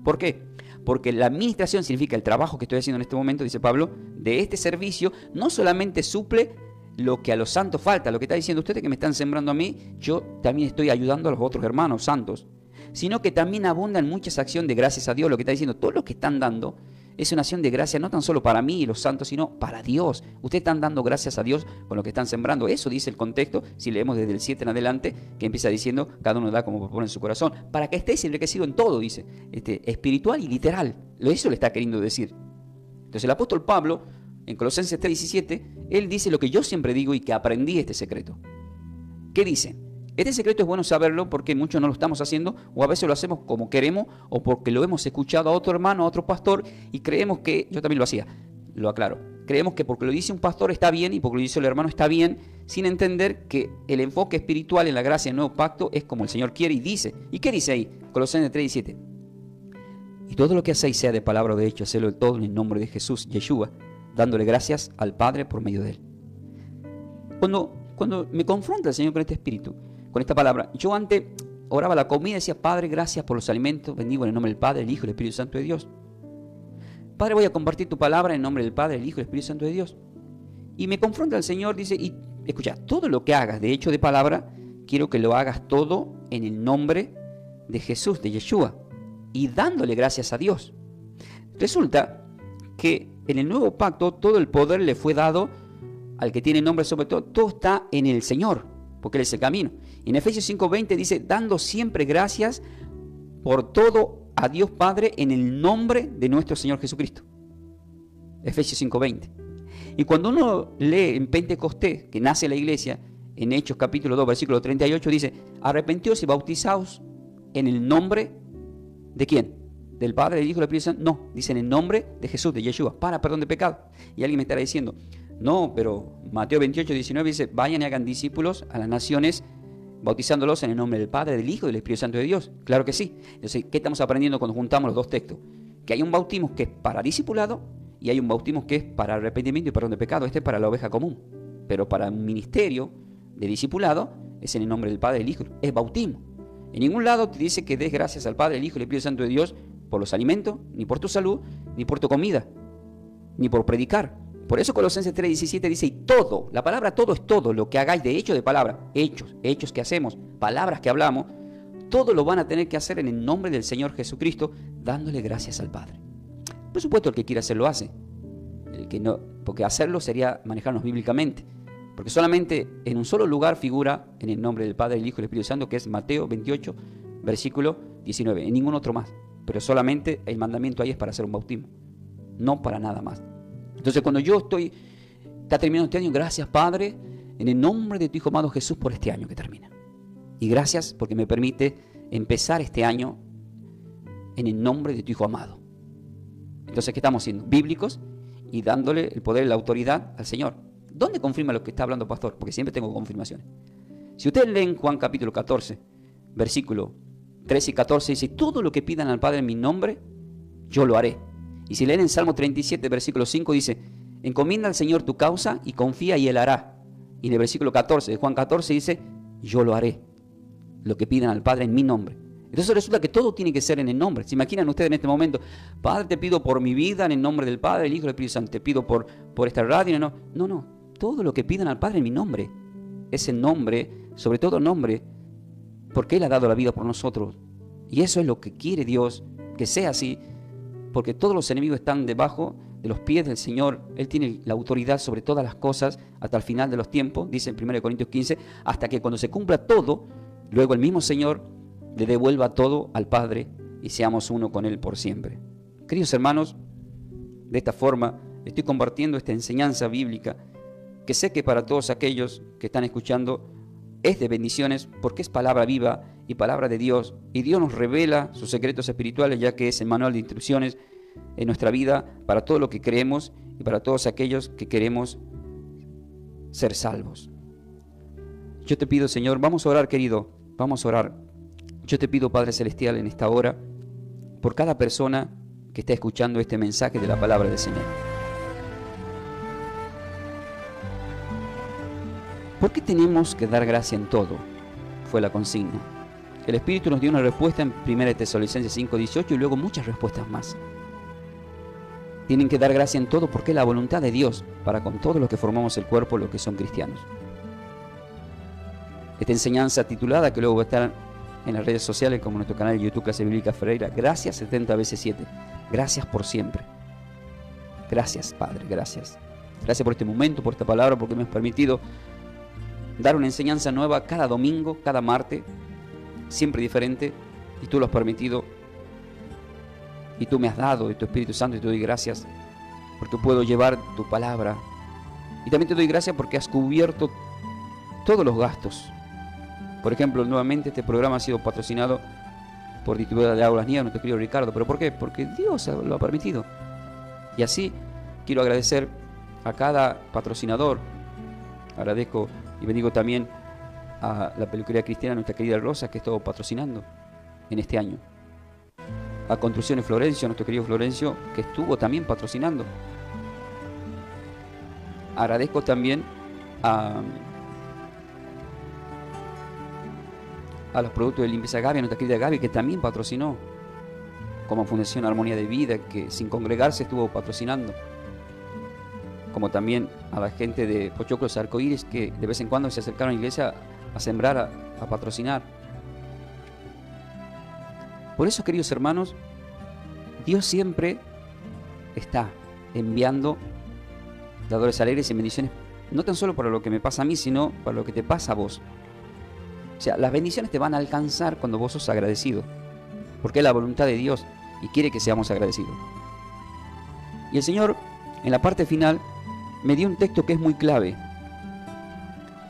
B: ¿Por qué? Porque la administración significa el trabajo que estoy haciendo en este momento, dice Pablo, de este servicio, no solamente suple lo que a los santos falta, lo que está diciendo ustedes que me están sembrando a mí, yo también estoy ayudando a los otros hermanos santos, sino que también abundan muchas acciones de gracias a Dios. Lo que está diciendo, todo lo que están dando es una acción de gracia, no tan solo para mí y los santos, sino para Dios. Ustedes están dando gracias a Dios con lo que están sembrando. Eso dice el contexto, si leemos desde el 7 en adelante, que empieza diciendo: cada uno da como propone en su corazón, para que estéis enriquecidos en todo, dice, espiritual y literal. Eso le está queriendo decir. Entonces el apóstol Pablo, en Colosenses 3:17, él dice lo que yo siempre digo y que aprendí este secreto. ¿Qué dice? Este secreto es bueno saberlo porque muchos no lo estamos haciendo, o a veces lo hacemos como queremos, o porque lo hemos escuchado a otro hermano, a otro pastor, y creemos que, yo también lo hacía, lo aclaro, creemos que porque lo dice un pastor está bien, y porque lo dice el hermano está bien, sin entender que el enfoque espiritual en la gracia del nuevo pacto es como el Señor quiere y dice. ¿Y qué dice ahí? Colosenses 3:17. Y todo lo que hacéis, sea de palabra o de hecho, hacedlo todo en el nombre de Jesús, Yeshua, dándole gracias al Padre por medio de él. Cuando me confronta el Señor con este espíritu, con esta palabra, yo antes oraba la comida y decía: Padre, gracias por los alimentos, bendigo en el nombre del Padre, el Hijo y el Espíritu Santo de Dios. Padre, voy a compartir tu palabra en el nombre del Padre, el Hijo y el Espíritu Santo de Dios. Y me confronta el Señor, dice: y escucha, todo lo que hagas de hecho de palabra, quiero que lo hagas todo en el nombre de Jesús, de Yeshua. y dándole gracias a Dios. Resulta que en el nuevo pacto todo el poder le fue dado al que tiene nombre sobre todo. Todo está en el Señor, porque Él es el camino. Y en Efesios 5:20 dice, dando siempre gracias por todo a Dios Padre en el nombre de nuestro Señor Jesucristo. Efesios 5:20. Y cuando uno lee en Pentecostés, que nace la iglesia, en Hechos capítulo 2, versículo 38, dice, arrepentíos y bautizaos en el nombre ¿de quién? ¿Del Padre, del Hijo y del Espíritu Santo? No, dice en el nombre de Jesús, de Yeshua, para perdón de pecado. Y alguien me estará diciendo, no, pero Mateo 28, 19 dice, vayan y hagan discípulos a las naciones, bautizándolos en el nombre del Padre, del Hijo y del Espíritu Santo de Dios. Claro que sí. Entonces, ¿qué estamos aprendiendo cuando juntamos los dos textos? Que hay un bautismo que es para discipulado y hay un bautismo que es para arrepentimiento y perdón de pecado. Este es para la oveja común. Pero para un ministerio de discipulado es en el nombre del Padre, del Hijo. Es bautismo. En ningún lado te dice que des gracias al Padre, el Hijo y el Espíritu Santo de Dios por los alimentos, ni por tu salud, ni por tu comida, ni por predicar. Por eso Colosenses 3:17 dice, y todo, la palabra todo es todo, lo que hagáis de hecho de palabra, hechos que hacemos, palabras que hablamos, todo lo van a tener que hacer en el nombre del Señor Jesucristo, dándole gracias al Padre. Por supuesto, el que quiera hacerlo hace. El que no, porque hacerlo sería manejarnos bíblicamente. Porque solamente en un solo lugar figura en el nombre del Padre, el Hijo y el Espíritu Santo, que es Mateo 28, versículo 19. En ningún otro más. Pero solamente el mandamiento ahí es para hacer un bautismo. No para nada más. Entonces cuando yo está terminando este año, gracias Padre, en el nombre de tu Hijo amado Jesús por este año que termina. Y gracias porque me permite empezar este año en el nombre de tu Hijo amado. Entonces, ¿qué estamos haciendo? Bíblicos y dándole el poder y la autoridad al Señor. ¿Dónde confirma lo que está hablando pastor? Porque siempre tengo confirmaciones. Si ustedes leen Juan capítulo 14, versículo 13 y 14, dice, todo lo que pidan al Padre en mi nombre, yo lo haré. Y si leen en Salmo 37, versículo 5, dice, encomienda al Señor tu causa y confía y Él hará. Y en el versículo 14 de Juan 14 dice, yo lo haré, lo que pidan al Padre en mi nombre. Entonces resulta que todo tiene que ser en el nombre. ¿Se imaginan ustedes en este momento? Padre, te pido por mi vida en el nombre del Padre, el Hijo y el Espíritu Santo. Te pido por esta radio. No. Todo lo que pidan al Padre en mi nombre. Ese nombre, sobre todo nombre, porque Él ha dado la vida por nosotros. Y eso es lo que quiere Dios, que sea así, porque todos los enemigos están debajo de los pies del Señor. Él tiene la autoridad sobre todas las cosas hasta el final de los tiempos, dice en 1 Corintios 15, hasta que cuando se cumpla todo, luego el mismo Señor le devuelva todo al Padre y seamos uno con Él por siempre. Queridos hermanos, de esta forma estoy compartiendo esta enseñanza bíblica que sé que para todos aquellos que están escuchando es de bendiciones porque es palabra viva y palabra de Dios, y Dios nos revela sus secretos espirituales, ya que es el manual de instrucciones en nuestra vida para todo lo que creemos y para todos aquellos que queremos ser salvos. Yo te pido, Señor, vamos a orar, querido, vamos a orar. Yo te pido, Padre Celestial, en esta hora, por cada persona que está escuchando este mensaje de la palabra del Señor. ¿Por qué tenemos que dar gracia en todo? Fue la consigna. El Espíritu nos dio una respuesta en 1 Tesalonicenses 5:18 y luego muchas respuestas más. Tienen que dar gracia en todo porque es la voluntad de Dios para con todos los que formamos el cuerpo, los que son cristianos. Esta enseñanza titulada, que luego va a estar en las redes sociales como nuestro canal de YouTube Clase Bíblica Ferreira, gracias 70 veces 7. Gracias por siempre. Gracias, Padre, gracias. Gracias por este momento, por esta palabra, porque me has permitido dar una enseñanza nueva cada domingo, cada martes, siempre diferente, y tú lo has permitido, y tú me has dado de tu Espíritu Santo, y te doy gracias porque puedo llevar tu palabra, y también te doy gracias porque has cubierto todos los gastos. Por ejemplo, nuevamente este programa ha sido patrocinado por Distribuidora de Aguas Nievas, nuestro querido Ricardo. ¿Pero por qué? Porque Dios lo ha permitido. Y así quiero agradecer a cada patrocinador. Agradezco y bendigo también a la peluquería cristiana, nuestra querida Rosa, que estuvo patrocinando en este año. A Construcciones Florencio, nuestro querido Florencio, que estuvo también patrocinando. Agradezco también a los productos de limpieza Gaby, a nuestra querida Gaby, que también patrocinó, como Fundación Armonía de Vida, que sin congregarse estuvo patrocinando, como también a la gente de Pochoclos Arcoíris, que de vez en cuando se acercaron a la iglesia a sembrar, a patrocinar. Por eso, queridos hermanos, Dios siempre está enviando dadores alegres y bendiciones, no tan solo para lo que me pasa a mí, sino para lo que te pasa a vos. O sea, las bendiciones te van a alcanzar cuando vos sos agradecido, porque es la voluntad de Dios y quiere que seamos agradecidos. Y el Señor, en la parte final, me dio un texto que es muy clave.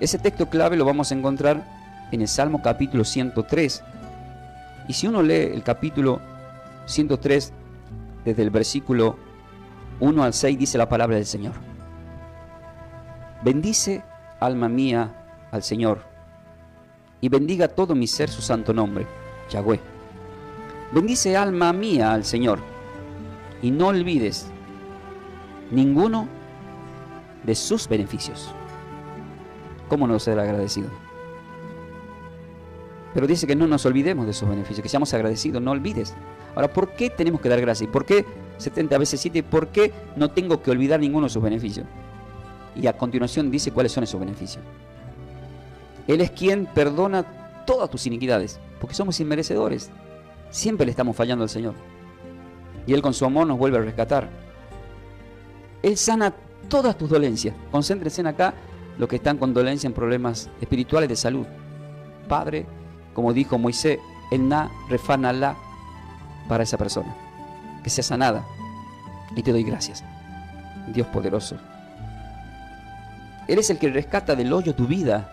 B: Ese texto clave lo vamos a encontrar en el Salmo capítulo 103. Y si uno lee el capítulo 103, desde el versículo 1 al 6, dice la palabra del Señor. Bendice, alma mía, al Señor, y bendiga todo mi ser su santo nombre, Yahweh. Bendice, alma mía, al Señor, y no olvides ninguno de sus beneficios. ¿Cómo no ser agradecido? Pero dice que no nos olvidemos de sus beneficios, que seamos agradecidos, no olvides. Ahora, ¿por qué tenemos que dar gracias? ¿Por qué 70 veces 7? ¿Por qué no tengo que olvidar ninguno de sus beneficios? Y a continuación dice cuáles son esos beneficios. Él es quien perdona todas tus iniquidades, porque somos inmerecedores. Siempre le estamos fallando al Señor. Y Él con su amor nos vuelve a rescatar. Él sana todas tus dolencias. Concéntrense en acá los que están con dolencia en problemas espirituales de salud. Padre, como dijo Moisés, el na refana la para esa persona, que sea sanada. Y te doy gracias, Dios poderoso. Él es el que rescata del hoyo tu vida.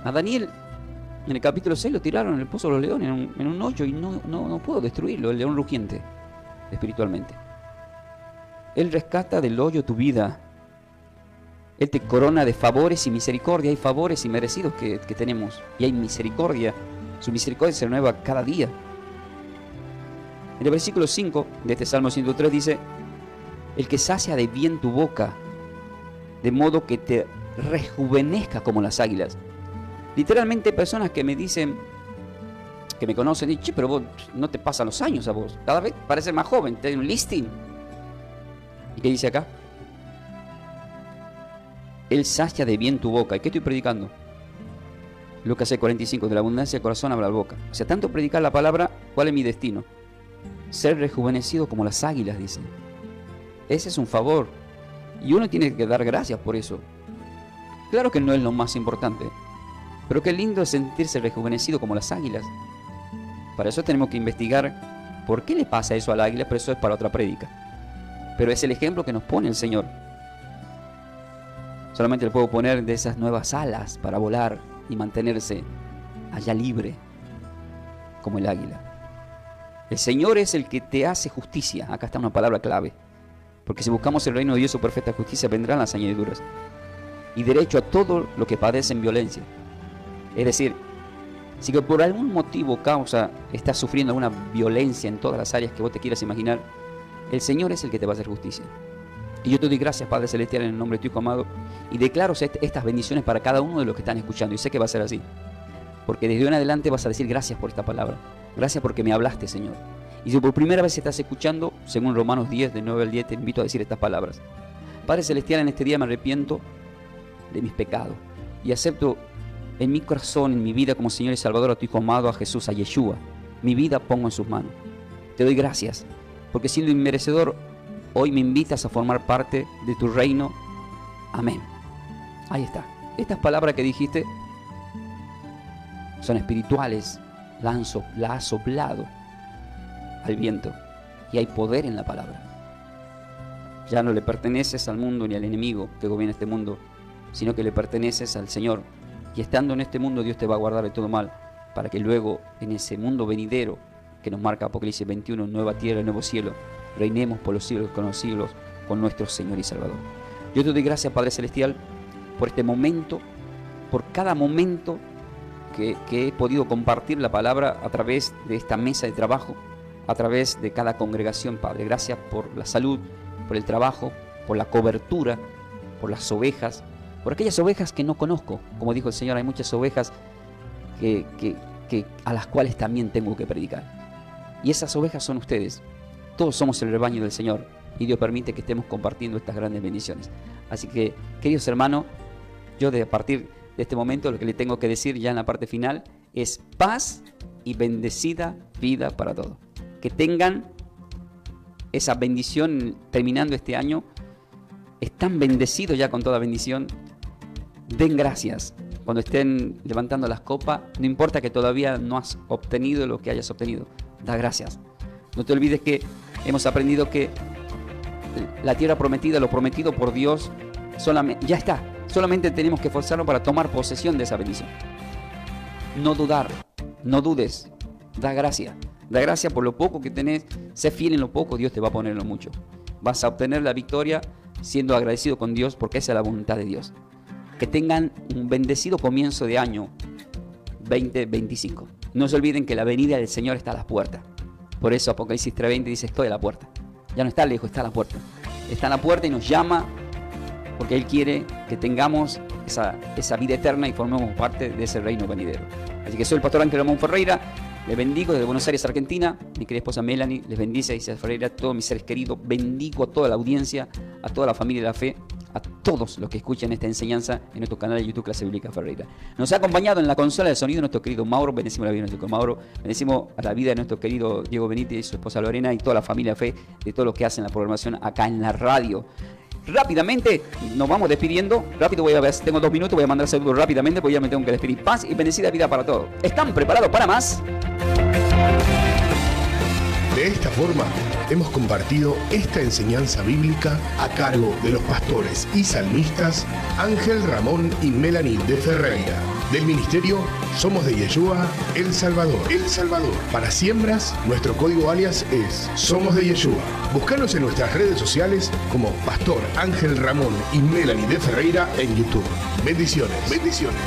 B: A Daniel, en el capítulo 6, lo tiraron en el pozo de los leones, en un hoyo, y no pudo destruirlo, el león rugiente, espiritualmente. Él rescata del hoyo tu vida. Él te corona de favores y misericordia. Hay favores inmerecidos que tenemos, y hay misericordia. Su misericordia se renueva cada día. En el versículo 5 de este Salmo 103 dice: el que sacia de bien tu boca, de modo que te rejuvenezca como las águilas. Literalmente hay personas que me dicen, que me conocen, y che, pero vos no te pasan los años a vos, cada vez pareces más joven, te un listing. ¿Y qué dice acá? Él sacia de bien tu boca. ¿Y qué estoy predicando? Lucas 6:45, de la abundancia del corazón habla la boca. O sea, tanto predicar la palabra, ¿cuál es mi destino? Ser rejuvenecido como las águilas, dice. Ese es un favor. Y uno tiene que dar gracias por eso. Claro que no es lo más importante, pero qué lindo es sentirse rejuvenecido como las águilas. Para eso tenemos que investigar por qué le pasa eso al águila, pero eso es para otra prédica. Pero es el ejemplo que nos pone el Señor. Solamente le puedo poner de esas nuevas alas para volar y mantenerse allá libre, como el águila. El Señor es el que te hace justicia. Acá está una palabra clave. Porque si buscamos el reino de Dios, su perfecta justicia, vendrán las añadiduras. Y derecho a todo lo que padecen violencia. Es decir, si que por algún motivo o causa estás sufriendo alguna violencia en todas las áreas que vos te quieras imaginar, el Señor es el que te va a hacer justicia. Y yo te doy gracias, Padre Celestial, en el nombre de tu Hijo amado, y declaro estas bendiciones para cada uno de los que están escuchando. Y sé que va a ser así, porque desde hoy en adelante vas a decir gracias por esta palabra. Gracias porque me hablaste, Señor. Y si por primera vez estás escuchando, según Romanos 10, del 9 al 10, te invito a decir estas palabras. Padre Celestial, en este día me arrepiento de mis pecados y acepto en mi corazón, en mi vida como Señor y Salvador a tu Hijo amado, a Jesús, a Yeshua. Mi vida pongo en sus manos. Te doy gracias, porque siendo inmerecedor, hoy me invitas a formar parte de tu reino. Amén. Ahí está. Estas palabras que dijiste son espirituales. La ha soplado al viento y hay poder en la palabra. Ya no le perteneces al mundo ni al enemigo que gobierna este mundo, sino que le perteneces al Señor. Y estando en este mundo, Dios te va a guardar de todo mal, para que luego en ese mundo venidero que nos marca Apocalipsis 21, nueva tierra, nuevo cielo, reinemos por los siglos con los siglos con nuestro Señor y Salvador. Yo te doy gracias, Padre Celestial, por este momento, por cada momento que he podido compartir la palabra a través de esta mesa de trabajo, a través de cada congregación, Padre. Gracias por la salud, por el trabajo, por la cobertura, por las ovejas, por aquellas ovejas que no conozco. Como dijo el Señor, hay muchas ovejas a las cuales también tengo que predicar. Y esas ovejas son ustedes. Todos somos el rebaño del Señor y Dios permite que estemos compartiendo estas grandes bendiciones. Así que, queridos hermanos, yo a partir de este momento lo que le tengo que decir ya en la parte final es paz y bendecida vida para todos. Que tengan esa bendición terminando este año. Están bendecidos ya con toda bendición. Den gracias. Cuando estén levantando las copas, no importa que todavía no has obtenido lo que hayas obtenido. Da gracias. No te olvides que hemos aprendido que la tierra prometida, lo prometido por Dios, ya está. Solamente tenemos que esforzarnos para tomar posesión de esa bendición. No dudar, no dudes. Da gracias. Da gracias por lo poco que tenés. Sé fiel en lo poco, Dios te va a poner en lo mucho. Vas a obtener la victoria siendo agradecido con Dios, porque esa es la voluntad de Dios. Que tengan un bendecido comienzo de año 2025. No se olviden que la venida del Señor está a las puertas. Por eso Apocalipsis 3:20 dice: estoy a la puerta. Ya no está lejos, está a la puerta. Está a la puerta y nos llama, porque Él quiere que tengamos esa vida eterna y formemos parte de ese reino venidero. Así que soy el pastor Ángel Ramón Ferreira. Les bendigo desde Buenos Aires, Argentina. Mi querida esposa Melanie les bendice, dice Ferreira, a todos mis seres queridos. Bendigo a toda la audiencia, a toda la familia de la fe, a todos los que escuchan esta enseñanza en nuestro canal de YouTube Clase Bíblica Ferreira. Nos ha acompañado en la consola de sonido nuestro querido Mauro. Bendecimos la vida de nuestro Mauro. Bendecimos a la vida de nuestro querido Diego Benítez y su esposa Lorena y toda la familia de fe, de todos los que hacen la programación acá en la radio. Rápidamente nos vamos despidiendo. Rápido, voy a ver, tengo 2 minutos, voy a mandar saludos rápidamente porque ya me tengo que despedir. Paz y bendecida vida para todos. ¿Están preparados para más?
A: De esta forma, hemos compartido esta enseñanza bíblica a cargo de los pastores y salmistas Ángel Ramón y Melanie de Ferreira, del ministerio Somos de Yeshua, El Salvador. El Salvador. Para siembras, nuestro código alias es Somos de Yeshua. Búscanos en nuestras redes sociales como Pastor Ángel Ramón y Melanie de Ferreira en YouTube. Bendiciones. Bendiciones.